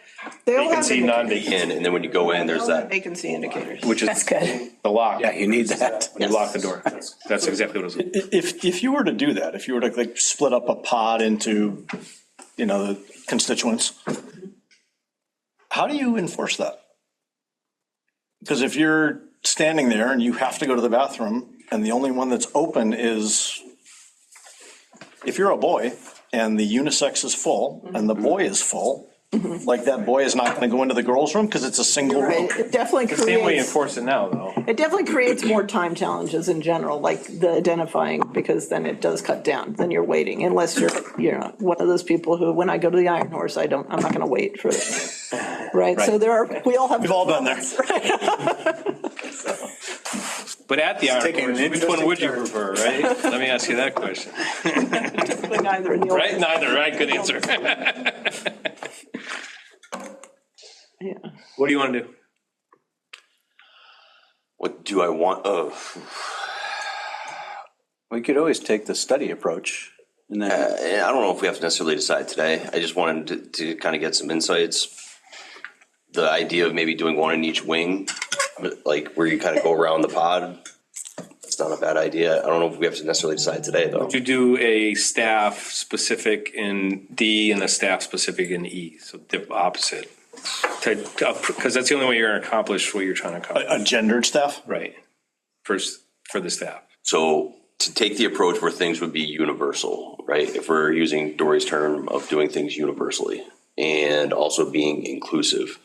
they all have. Vacancy, non-vacancy. And then when you go in, there's that. Vacancy indicators. Which is That's good. the lock. Yeah, you need that. When you lock the door. That's exactly what it was. If you were to do that, if you were to like split up a pod into, the constituents, how do you enforce that? Because if you're standing there and you have to go to the bathroom and the only one that's open is, if you're a boy and the unisex is full and the boy is full, like that boy is not going to go into the girls' room because it's a single room. Right, it definitely The same way you creates, enforce it now, though. it definitely creates more time challenges in general, like the identifying, because then it does cut down, then you're waiting, unless you're, one of those people who, when I go to the Iron Horse, I'm not gonna wait for it. Right, so we all have. We've all been there. But at the Iron Horse, which one would you prefer, right? Let me ask you that question. Neither in the. Right, neither, right, good answer. Yeah. What do you want to do? What do I want? We could always take the study approach and then. I don't know if we have to necessarily decide today. I just wanted to kind of get some insights. The idea of maybe doing one in each wing, like where you kind of go around the pod. It's not a bad idea. I don't know if we have to necessarily decide today, though. Would you do a staff specific in D and a staff specific in E? So the opposite. Because that's the only way you're going to accomplish what you're trying to accomplish. A gendered staff? Right. For the staff. So to take the approach where things would be universal, right? If we're using Dory's term of doing things universally and also being inclusive,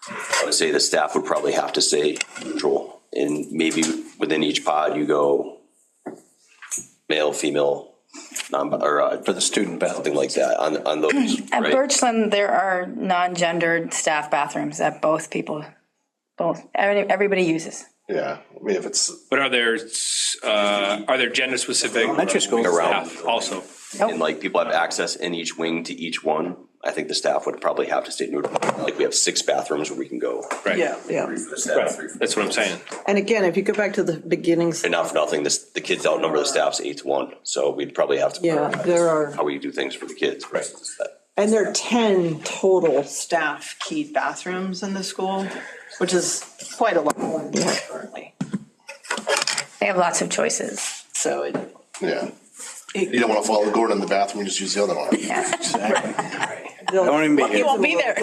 I would say the staff would probably have to stay neutral. And maybe within each pod, you go male, female, for the student bathroom, something like that on those. At right? Birchland, there are non-gendered staff bathrooms that everybody uses. Yeah, I mean, if it's. But are there gender specific elementary school staff also? And like people have access in each wing to each one. I think the staff would probably have to stay neutral. Like we have 6 bathrooms where we can go. Right. Yeah. For the staff, Right. 3 for That's what I'm saying. And again, if you go back to the beginnings, And not for nothing, the kids outnumber the staff's 8-1. So we'd probably have to. Yeah, prioritize there are. How we do things for the kids. Right. And there are 10 total staff keyed bathrooms in the school, which is quite a lot more than we have currently. They have lots of choices. So it, Yeah. You don't want to follow Gordon in the bathroom, just use the other one. I won't even be you here. won't be there.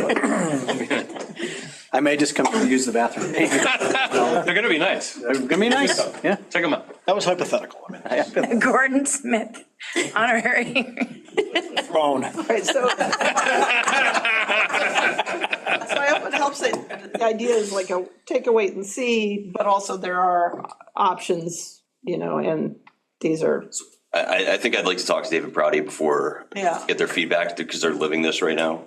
I may just come to use the bathroom. They're gonna be nice. They're gonna be nice, yeah. Check them out. That was hypothetical. I mean, Gordon Smith, honorary. phone. Right, so. So I hope it helps that the idea is like take a wait and see, but also there are options, and these are. I think I'd like to talk to David Prouty before Yeah. get their feedback because they're living this right now.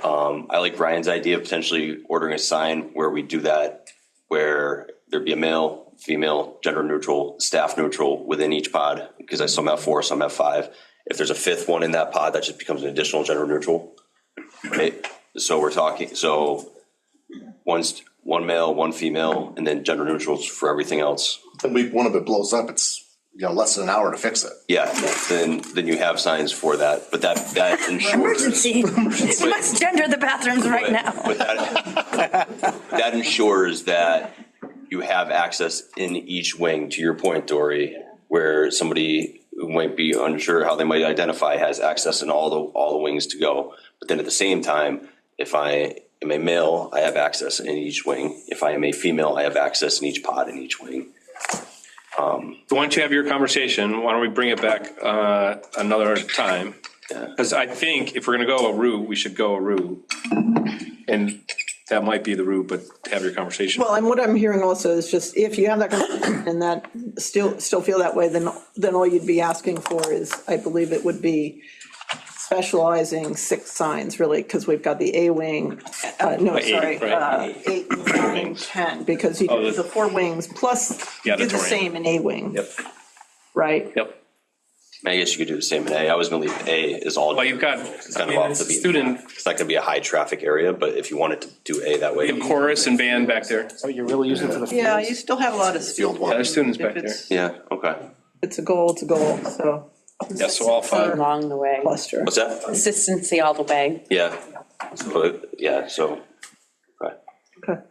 I like Brian's idea of potentially ordering a sign where we do that, where there'd be a male, female, gender neutral, staff neutral within each pod, because some have 4, some have 5. If there's a 5th one in that pod, that just becomes an additional gender neutral. Right? So we're talking, one male, one female, and then gender neutrals for everything else. And one of it blows up, it's, less than an hour to fix it. Yeah, then you have signs for that, but that ensures. Emergency. You must gender the bathrooms right now. But that ensures that you have access in each wing, to your point, Dory, where somebody who might be unsure how they might identify has access in all the wings to go. But then at the same time, if I am a male, I have access in each wing. If I am a female, I have access in each pod in each wing. So once you have your conversation, why don't we bring it back another time? Because I think if we're going to go a route, we should go a route. And that might be the route, but have your conversation. Well, and what I'm hearing also is just if you have that conversation and that still feel that way, then all you'd be asking for is, I believe it would be specializing 6 signs really, because we've got the A wing, 8 9 10, because you do the 4 wings plus do the same in A wing. Yep. Right? Yep. I guess you could do the same in A. I was going to leave A is all. Well, you've got kind of off the beat. student. It's not going to be a high traffic area, but if you wanted to do A that way. You have chorus and band back there. So you're really using it for the Yeah, fields? you still have a lot of students. Yeah, there's students back there. Yeah, okay. It's a goal, so. Yeah, so all 5. Along the way. Cluster. What's that? Consistency all the way. Yeah. So, okay. Okay.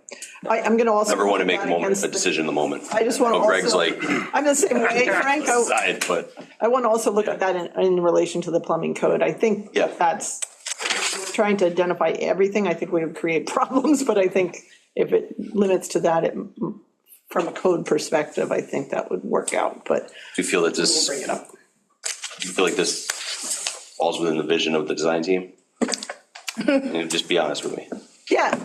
I'm going to also. Never want to make a decision in the moment. I just want to Oh, Greg's also, like. I'm the same way, Frank. Side, but. I want to also look at that in relation to the plumbing code. I think that's, trying to identify everything, I think we would create problems, but I think if it limits to that, from a code perspective, I think that would work out, but. Do you feel that this, We'll bring it up. do you feel like this falls within the vision of the design team? Just be honest with me. Yeah,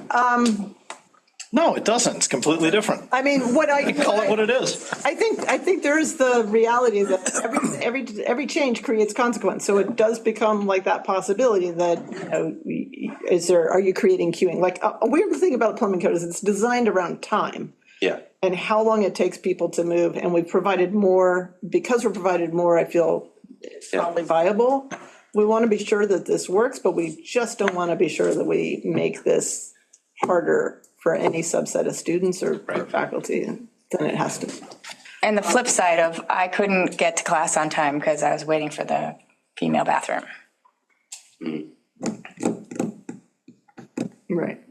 No, it doesn't. It's completely different. I mean, call it what it is. I think there is the reality that every change creates consequence. So it does become like that possibility that, are you creating queuing? Like a weird thing about the plumbing code is it's designed around time. Yeah. And how long it takes people to move. And we've provided more, because we're provided more, I feel it's probably viable. We want to be sure that this works, but we just don't want to be sure that we make this harder for any subset of students or faculty than it has to be. And the flip side of, I couldn't get to class on time because I was waiting for the female bathroom. Right.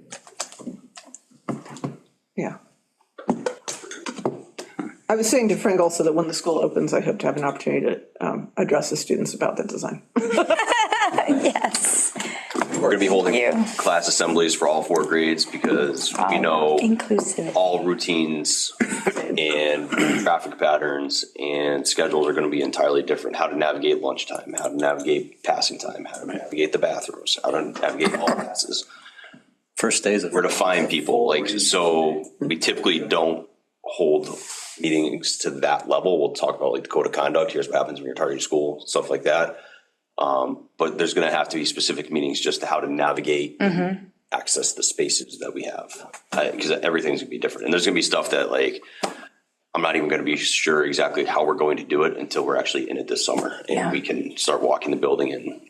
Yeah. I was saying to Frank also that when the school opens, I hope to have an opportunity to address the students about the design. Yes. We're going to be holding class assemblies for all 4 grades because we know all routines and traffic patterns and schedules are going to be entirely different. How to navigate lunchtime, how to navigate passing time, how to navigate the bathrooms, how to navigate all classes. First days of. Where to find people, so we typically don't hold meetings to that level. We'll talk about the code of conduct. Here's what happens when you're targeting school, stuff like that. But there's going to have to be specific meetings just to how to navigate, access the spaces that we have, because everything's going to be different. And there's going to be stuff that I'm not even going to be sure exactly how we're going to do it until we're actually in it this summer and we can start walking the building and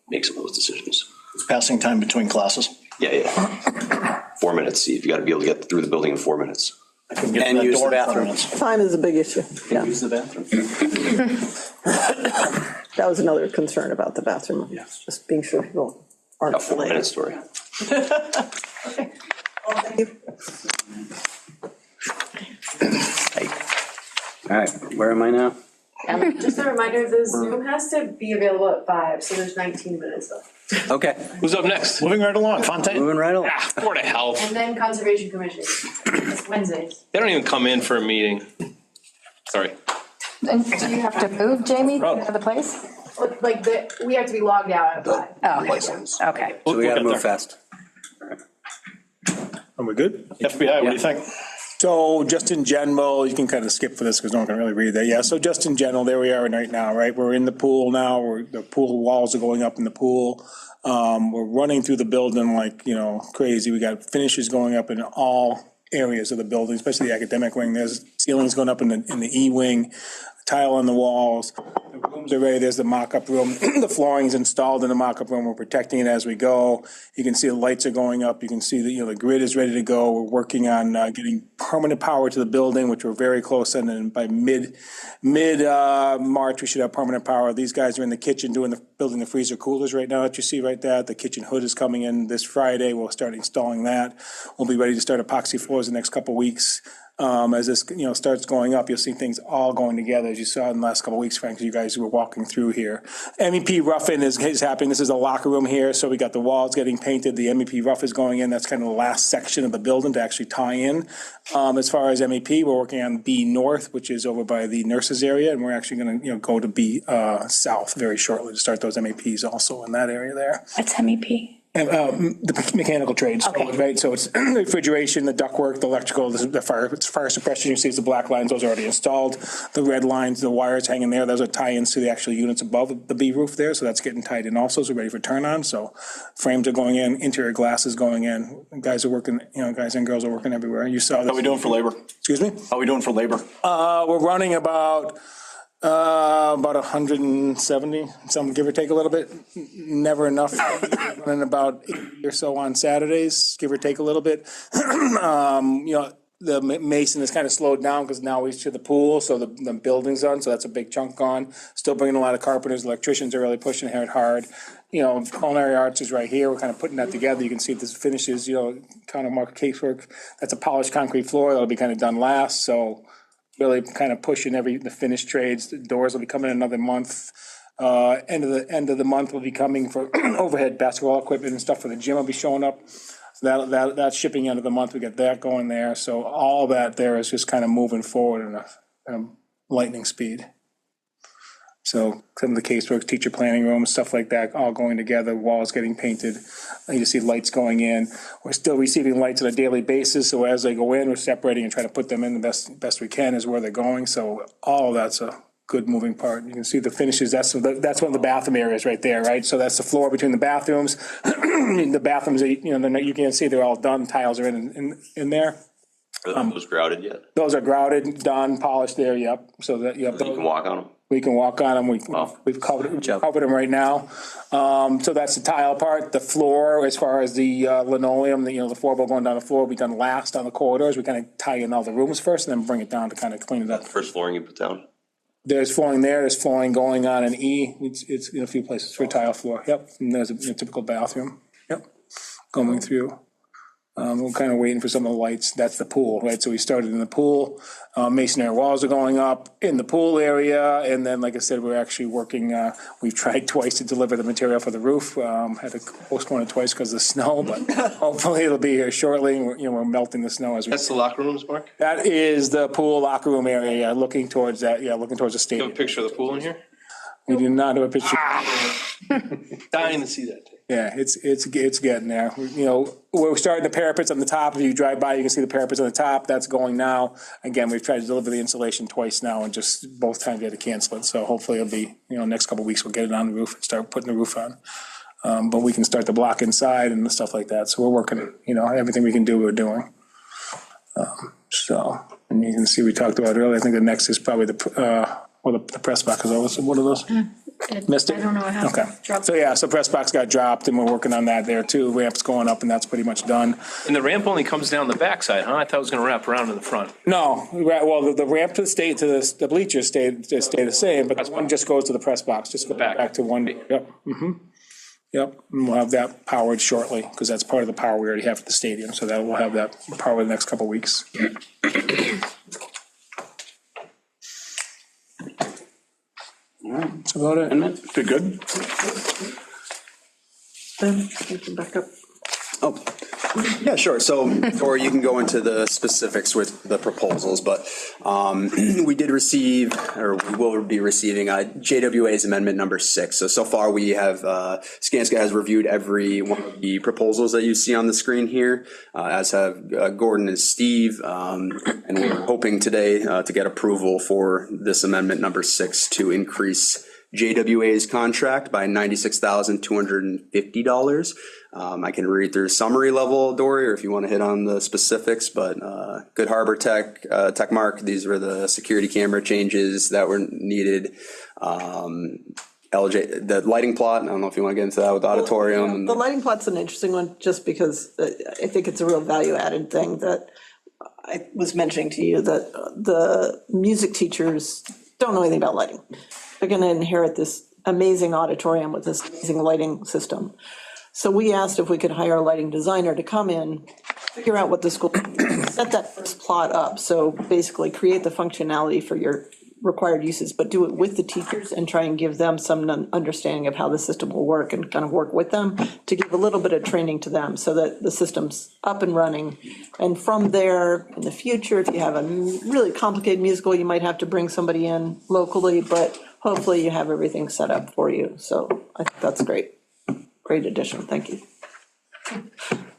make some of those decisions. It's passing time between classes. Yeah. 4 minutes. See if you got to be able to get through the building in 4 minutes. And use the bathroom. Time is a big issue. Yeah. Use the bathroom. That was another concern about the bathroom, just being sure people aren't. A 4-minute story. Okay. Well, thank you. All right, where am I now? Just a reminder, the Zoom has to be available at 5, so there's 19 minutes left. Okay, Who's up next? Moving right along, Fontaine. moving right along. Ah, Board of Health. And then Conservation Commission, it's Wednesdays. They don't even come in for a meeting. Sorry. And do you have to move, Jamie, to another place? Like, we have to be logged out at 5. Oh, License. okay. So we gotta get move there. fast. Are we good? FBI, what do you think? So just in general, you can kind of skip for this because no one can really read that. Yeah, so just in general, there we are right now, right? We're in the pool now, the pool walls are going up in the pool. We're running through the building like, crazy. We got finishes going up in all areas of the building, especially the academic wing. There's ceilings going up in the E wing, tile on the walls. The rooms are ready. There's the mock-up room. The flooring's installed in the mock-up room. We're protecting it as we go. You can see the lights are going up. You can see that, the grid is ready to go. We're working on getting permanent power to the building, which we're very close. And then by mid March, we should have permanent power. These guys are in the kitchen building the freezer coolers right now that you see right there. The kitchen hood is coming in this Friday. We'll start installing that. We'll be ready to start epoxy floors the next couple of weeks. As this, starts going up, you'll see things all going together, as you saw in the last couple of weeks, Frank, as you guys were walking through here. MEP roughing is happening. This is a locker room here, so we got the walls getting painted. The MEP rough is going in. That's kind of the last section of the building to actually tie in. As far as MEP, we're working on B North, which is over by the nurses area, and we're actually going to, go to B South very shortly to start those MEPs also in that area there. What's MEP? The mechanical trades, right? So it's the refrigeration, the ductwork, the electrical, the fire suppression. You see the black lines; those are already installed. The red lines, the wires hanging there; those are tie-ins to the actual units above the B roof there. So that's getting tied in also. So ready for turn on. So frames are going in, interior glass is going in. Guys are working, guys and girls are working everywhere. You saw this. How are we doing for labor? Excuse me? How are we doing for labor? We're running about 170, some give or take a little bit. Never enough. Running about 80 or so on Saturdays, give or take a little bit. The mason has kind of slowed down because now he's to the pool, so the building's on, so that's a big chunk gone. Still bringing a lot of carpenters, electricians are really pushing it hard. Culinary arts is right here. We're kind of putting that together. You can see this finishes, kind of mark casework. That's a polished concrete floor that'll be kind of done last. So really kind of pushing the finished trades. The doors will be coming in another month. End of the month will be coming for overhead basketball equipment and stuff for the gym will be showing up. So that's shipping end of the month. We get that going there. So all that there is just kind of moving forward in a lightning speed. So some of the casework, teacher planning rooms, stuff like that, all going together, walls getting painted. You see lights going in. We're still receiving lights on a daily basis, so as they go in, we're separating and trying to put them in the best we can is where they're going. So all of that's a good moving part. You can see the finishes. That's one of the bathroom areas right there, right? So that's the floor between the bathrooms. The bathrooms, you can see they're all done. Tiles are in there. Are those grouted yet? Those are grouted, done, polished there, yep. So that, yep. You can walk on them? We can walk on them. We've covered them right now. So that's the tile part. The floor, as far as the linoleum, the floorboard going down the floor will be done last on the corridors. We kind of tie in all the rooms first and then bring it down to kind of clean it up. The first flooring you put down? There's flooring there. There's flooring going on in E. It's in a few places for tile floor. Yep. And there's a typical bathroom. Yep. Going through. We're kind of waiting for some of the lights. That's the pool, right? So we started in the pool. Masonry walls are going up in the pool area. And then, like I said, we're actually working. We've tried twice to deliver the material for the roof. Had to postpone it twice because of the snow, but hopefully it'll be here shortly. We're melting the snow as we. That's the locker rooms, Mark? That is the pool locker room area. Looking towards that. Yeah, looking towards the You stadium. have a picture of the pool in here? We do not have a picture. Dying to see that. Yeah, it's getting there. We're starting the parapets on the top. If you drive by, you can see the parapets on the top. That's going now. Again, we've tried to deliver the insulation twice now, and just both times we had to cancel it. So hopefully it'll be, next couple of weeks we'll get it on the roof and start putting the roof on. But we can start the block inside and stuff like that. So we're working, everything we can do, we're doing. And you can see we talked about earlier. I think the next is probably the press box. Is one of those. Missed it? I don't know how. Okay. So yeah, so press box got dropped and we're working on that there too. Ramp's going up and that's pretty much done. And the ramp only comes down the backside, huh? I thought it was gonna wrap around to the front. No, well, the ramp to the bleachers stay the same, but the one just goes to the press box, just go back to one. Yep. Yep. And we'll have that powered shortly because that's part of the power we already have at the stadium. So that we'll have that power in the next couple of weeks. That's about it. Good. Ben, you can back up. Oh, yeah, sure. So, or you can go into the specifics with the proposals, but we did receive, or we will be receiving JWA's amendment number 6. So far we have, Skanska has reviewed every one of the proposals that you see on the screen here, as have Gordon and Steve, and we're hoping today to get approval for this amendment number 6 to increase JWA's contract by $96,250. I can read through summary level, Dory, or if you want to hit on the specifics, but Good Harbor Techmark, these were the security camera changes that were needed. LJ, the lighting plot, I don't know if you want to get into that with the auditorium. The lighting plot's an interesting one, just because I think it's a real value-added thing that I was mentioning to you, that the music teachers don't know anything about lighting. They're going to inherit this amazing auditorium with this amazing lighting system. So we asked if we could hire a lighting designer to come in, figure out what the school, set that first plot up. So basically create the functionality for your required uses, but do it with the teachers and try and give them some understanding of how the system will work and kind of work with them to give a little bit of training to them so that the system's up and running. And from there, in the future, if you have a really complicated musical, you might have to bring somebody in locally, but hopefully you have everything set up for you. So I think that's great. Great addition, thank you.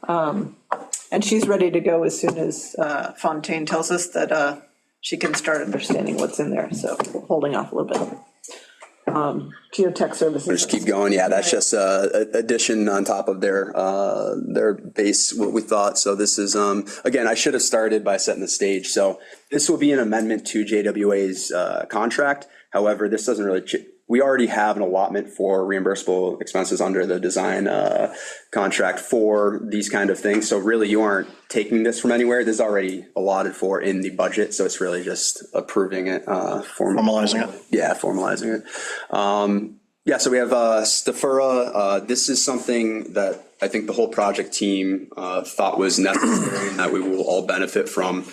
And she's ready to go as soon as Fontaine tells us that she can start understanding what's in there, so we're holding off a little bit. Geotech services. Just keep going, yeah, that's just addition on top of their base, what we thought. So this is, again, I should have started by setting the stage. So this will be an amendment to JWA's contract. However, this doesn't really, we already have an allotment for reimbursable expenses under the design contract for these kind of things. So really you aren't taking this from anywhere. This is already allotted for in the budget. So it's really just approving it. Formalizing it. Yeah, formalizing it. Yeah, so we have Stafura. This is something that I think the whole project team thought was necessary and that we will all benefit from.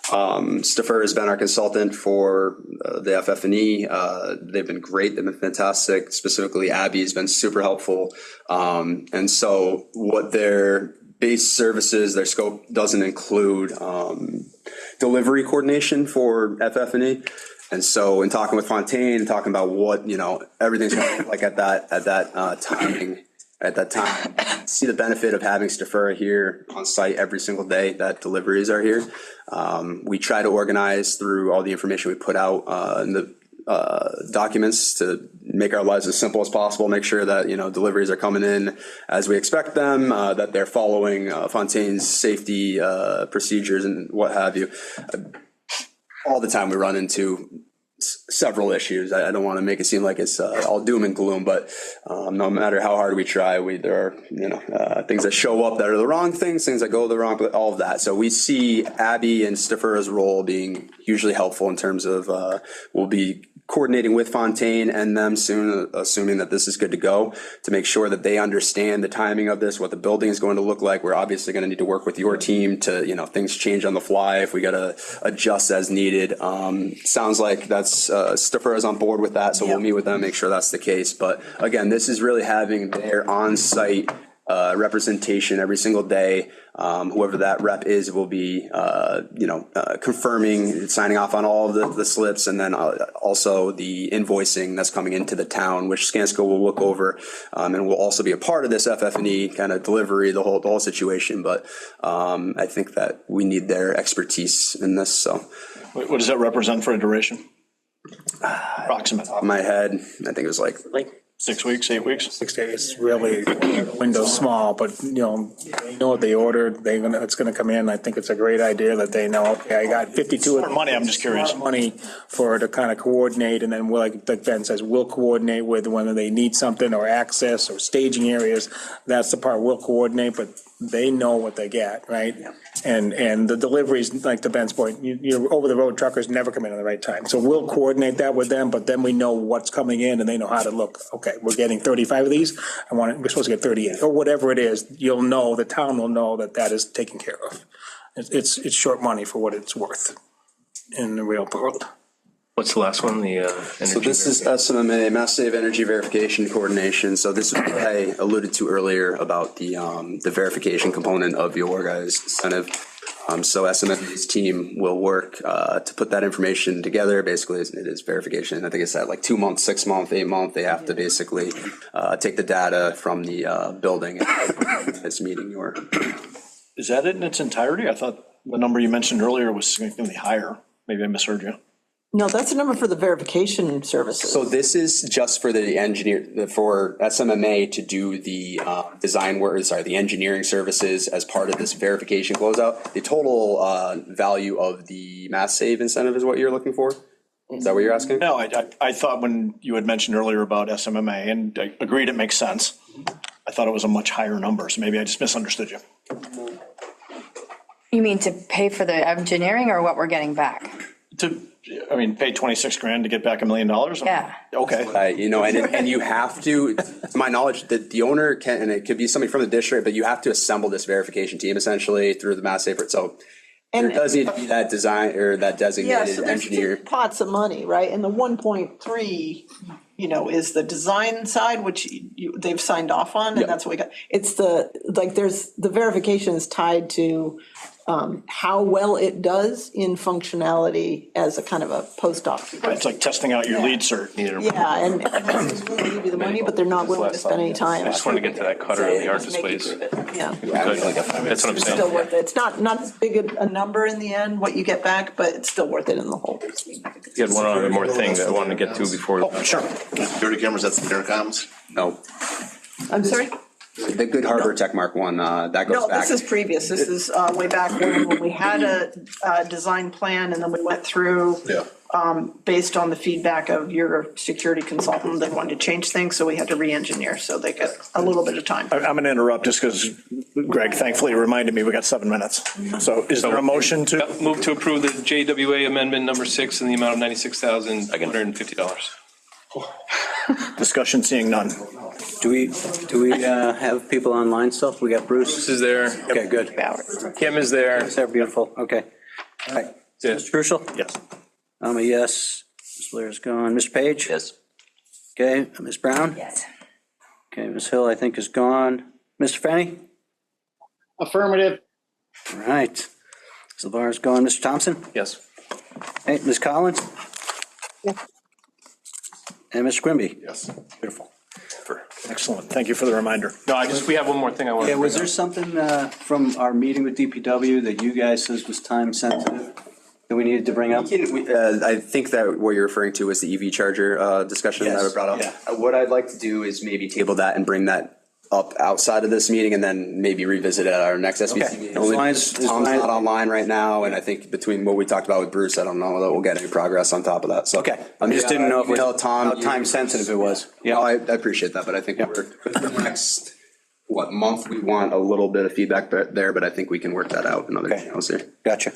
Stafura has been our consultant for the FF&E. They've been great. They've been fantastic. Specifically, Abby has been super helpful. And so what their base services, their scope doesn't include delivery coordination for FF&E. And so in talking with Fontaine, talking about what, everything's going to look like at that timing, at that time, see the benefit of having Stafura here on site every single day that deliveries are here. We try to organize through all the information we put out in the documents to make our lives as simple as possible, make sure that, deliveries are coming in as we expect them, that they're following Fontaine's safety procedures and what have you. All the time we run into several issues. I don't want to make it seem like it's all doom and gloom, but no matter how hard we try, there are things that show up that are the wrong things that go the wrong, but all of that. So we see Abby and Stafura's role being hugely helpful in terms of we'll be coordinating with Fontaine and them soon, assuming that this is good to go, to make sure that they understand the timing of this, what the building is going to look like. We're obviously going to need to work with your team to, things change on the fly if we got to adjust as needed. Sounds like that's Stafura is on board with that, so we'll meet with them, make sure that's the case. But again, this is really having their on-site representation every single day. Whoever that rep is will be, confirming, signing off on all of the slips, and then also the invoicing that's coming into the town, which Skanska will look over, and will also be a part of this FF&E kind of delivery, the whole situation. But I think that we need their expertise in this. So, what does that represent for a duration? Approximate. Top of my head, I think it was like 6 weeks, 8 weeks? 6 days, really, window's small, but, they know what they ordered, it's gonna come in. I think it's a great idea that they know, okay, I got 52. For money, I'm just curious. Money for to kind of coordinate, and then we'll, like Ben says, we'll coordinate with whether they need something or access or staging areas. That's the part we'll coordinate, but they know what they get, right? And the deliveries, like to Ben's point, your over-the-road truckers never come in at the right time. So we'll coordinate that with them, but then we know what's coming in and they know how to look. Okay, we're getting 35 of these. We're supposed to get 38 or whatever it is. You'll know, the town will know that is taken care of. It's short money for what it's worth in the real world. What's the last one? The So this is SMMA, Mass Save Energy Verification Coordination. So this is what I alluded to earlier about the verification component of your guys' incentive. So SMMA's team will work to put that information together. Basically, it is verification. I think it's at like 2 months, 6 months, 8 months. They have to basically take the data from the building and it's meeting your. Is that it in its entirety? I thought the number you mentioned earlier was significantly higher. Maybe I misheard you. No, that's the number for the verification services. So this is just for the engineer, for SMMA to do the design work, the engineering services as part of this verification closeout. The total value of the Mass Save incentive is what you're looking for? Is that what you're asking? No, I thought when you had mentioned earlier about SMMA, and I agreed it makes sense, I thought it was a much higher number, so maybe I just misunderstood you. You mean to pay for the engineering or what we're getting back? Pay 26 grand to get back $1 million? Yeah. Okay. And you have to, to my knowledge, that the owner can, and it could be somebody from the district, but you have to assemble this verification team essentially through the Mass Save. So there does need to be that design or that designated engineer. There's pots of money, right? And the 1.3, is the design side, which they've signed off on, and that's what we got. It's there's the verification is tied to how well it does in functionality as a kind of a post-op. It's like testing out your lead cert. Yeah, and they're willing to give you the money, but they're not willing to spend any time. I just want to get to that cutter in the art displays. Yeah. That's what I'm It's still saying. worth it. It's not as big a number in the end, what you get back, but it's still worth it in the whole. You had one other more thing that I wanted to get to before. Oh, sure. Security cameras, that's the intercoms? No. I'm sorry? The Good Harbor Tech Mark one, that goes No, back. this is previous. This is way back when we had a design plan and then we went through, based on the feedback of your security consultant, they wanted to change things, so we had to re-engineer, so they got a little bit of time. I'm going to interrupt just because Greg thankfully reminded me we got 7 minutes. So is there a motion to? Move to approve the JWA amendment number 6 in the amount of $96,150. Discussion, seeing none. Do we have people online still? We got Bruce? Bruce is there. Okay, good. Kim is there. They're beautiful. Okay. All right. Mr. Crucial? Yes. I'm a yes. Ms. Blair's gone. Mr. Page? Yes. Okay. Ms. Brown? Yes. Okay. Ms. Hill, I think, is gone. Mr. Fenny? Affirmative. All right. Ms. LeVar's gone. Mr. Thompson? Yes. Hey, Ms. Collins? Yes. And Mr. Quimby? Yes. Beautiful. Excellent. Thank you for the reminder. No, we have one more thing I want to. Yeah, was there something from our meeting with DPW that you guys says was time sensitive that we needed to bring up? I think that what you're referring to is the EV charger discussion that I brought up. Yeah. What I'd like to do is maybe table that and bring that up outside of this meeting and then maybe revisit it at our next SBC meeting. Only because Tom's not online right now, and I think between what we talked about with Bruce, I don't know that we'll get any progress on top of that. So Okay. I just didn't know if how how time sensitive it was. Yeah, I appreciate that, but I think we're the next month we want a little bit of feedback there, but I think we can work that out in other channels here. Gotcha.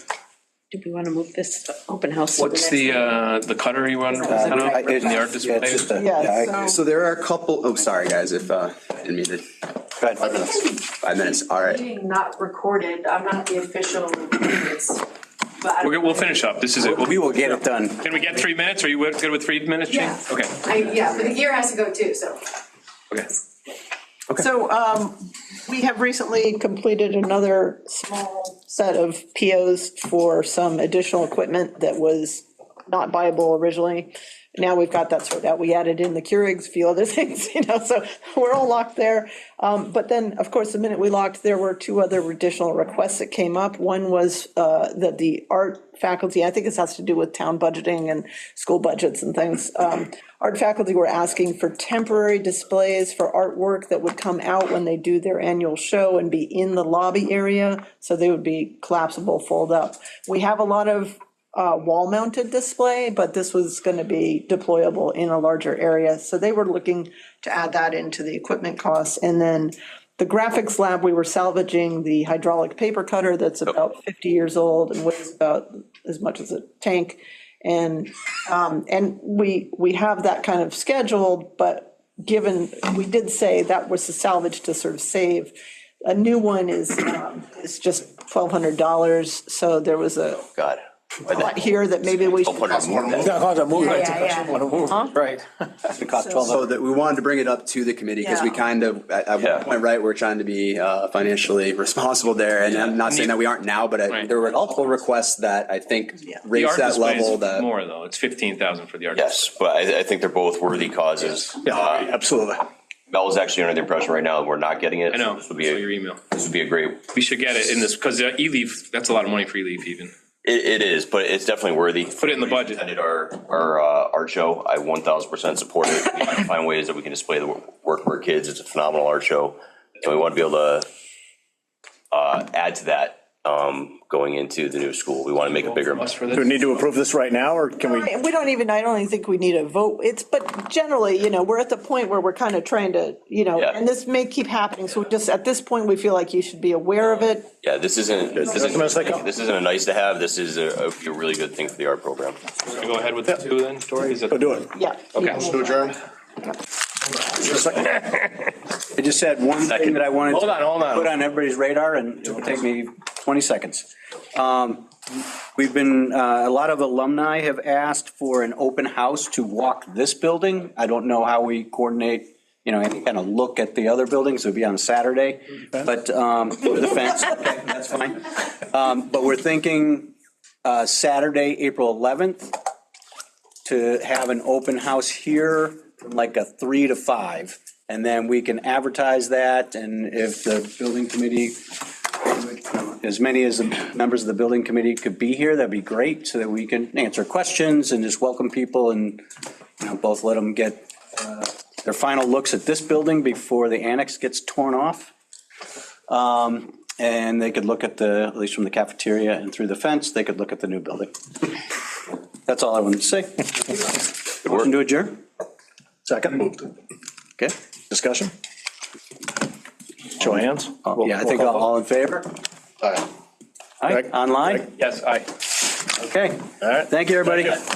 Do we want to move this open house? What's the cutter you want to present on in the art display? It's just So there are a couple. Oh, sorry guys, if I didn't mean to. Go ahead. 5 minutes. 5 minutes. All right. Meeting not recorded, I'm not the official minutes. We'll finish up. This is it. We will get it done. Can we get 3 minutes? Are you good with 3 minutes, Jane? Yeah. Okay. Yeah, but the gear has to go too, so. Okay. So we have recently completed another small set of POs for some additional equipment that was not viable originally. Now we've got that sorted out. We added in the Keurigs, a few other things, so we're all locked there. But then, of course, the minute we locked, there were 2 other additional requests that came up. One was that the art faculty, I think this has to do with town budgeting and school budgets and things. Art faculty were asking for temporary displays for artwork that would come out when they do their annual show and be in the lobby area, so they would be collapsible, fold up. We have a lot of wall-mounted display, but this was going to be deployable in a larger area. So they were looking to add that into the equipment costs. And then the graphics lab, we were salvaging the hydraulic paper cutter that's about 50 years old and weighs about as much as a tank. And we have that kind of scheduled, but given, we did say that was the salvage to sort of save. A new one is just $1,200. So there was a thought here that maybe we should. Right. It cost 12. So that we wanted to bring it up to the committee because we kind of, at one point, right, we're trying to be financially responsible there. And I'm not saying that we aren't now, but there were multiple requests that I think The raised art that display level. is That more though, it's 15,000 for the art. Yes, but I think they're both worthy causes. Absolutely. Mel is actually under the impression right now that we're not getting it. I know, This would be, saw your email. this would be a great, We should get it in this, because E-Leaf, that's a lot of money for E-Leaf even. it is, but it's definitely worthy. Put it in the budget. Attended our art show. I 1,000% support it. We need to find ways that we can display the work for our kids. It's a phenomenal art show. And we want to be able to add to that going into the new school. We want to make a bigger. Plus for this. Do we need to approve this right now, or can we? We don't even, I don't even think we need a vote. But generally, we're at the point where we're kind of trying to, and this may keep happening. So just at this point, we feel like you should be aware of it. Yeah, this isn't a nice to have. This is a really good thing for the art program. We're gonna go ahead with the 2 then, Tori? Is it? Go do it. Yeah. Okay. To adjourn? I just had one thing that I wanted Hold to on. put on everybody's radar, and it will take me 20 seconds. We've been, a lot of alumni have asked for an open house to walk this building. I don't know how we coordinate, any kind of look at the other buildings. It would be on Saturday, but the fence, okay, that's fine. But we're thinking Saturday, April 11th, to have an open house here, from like a 3 to 5. And then we can advertise that, and if the building committee, as many as the members of the building committee could be here, that'd be great, so that we can answer questions and just welcome people and, both let them get their final looks at this building before the annex gets torn off. And they could look at at least from the cafeteria and through the fence, they could look at the new building. That's all I wanted to say. Motion to adjourn? Second. Okay. Discussion? Show of hands? Yeah, I think all in favor? Aye. Aye, online? Yes, aye. Okay. All right. Thank you, everybody. Thank you.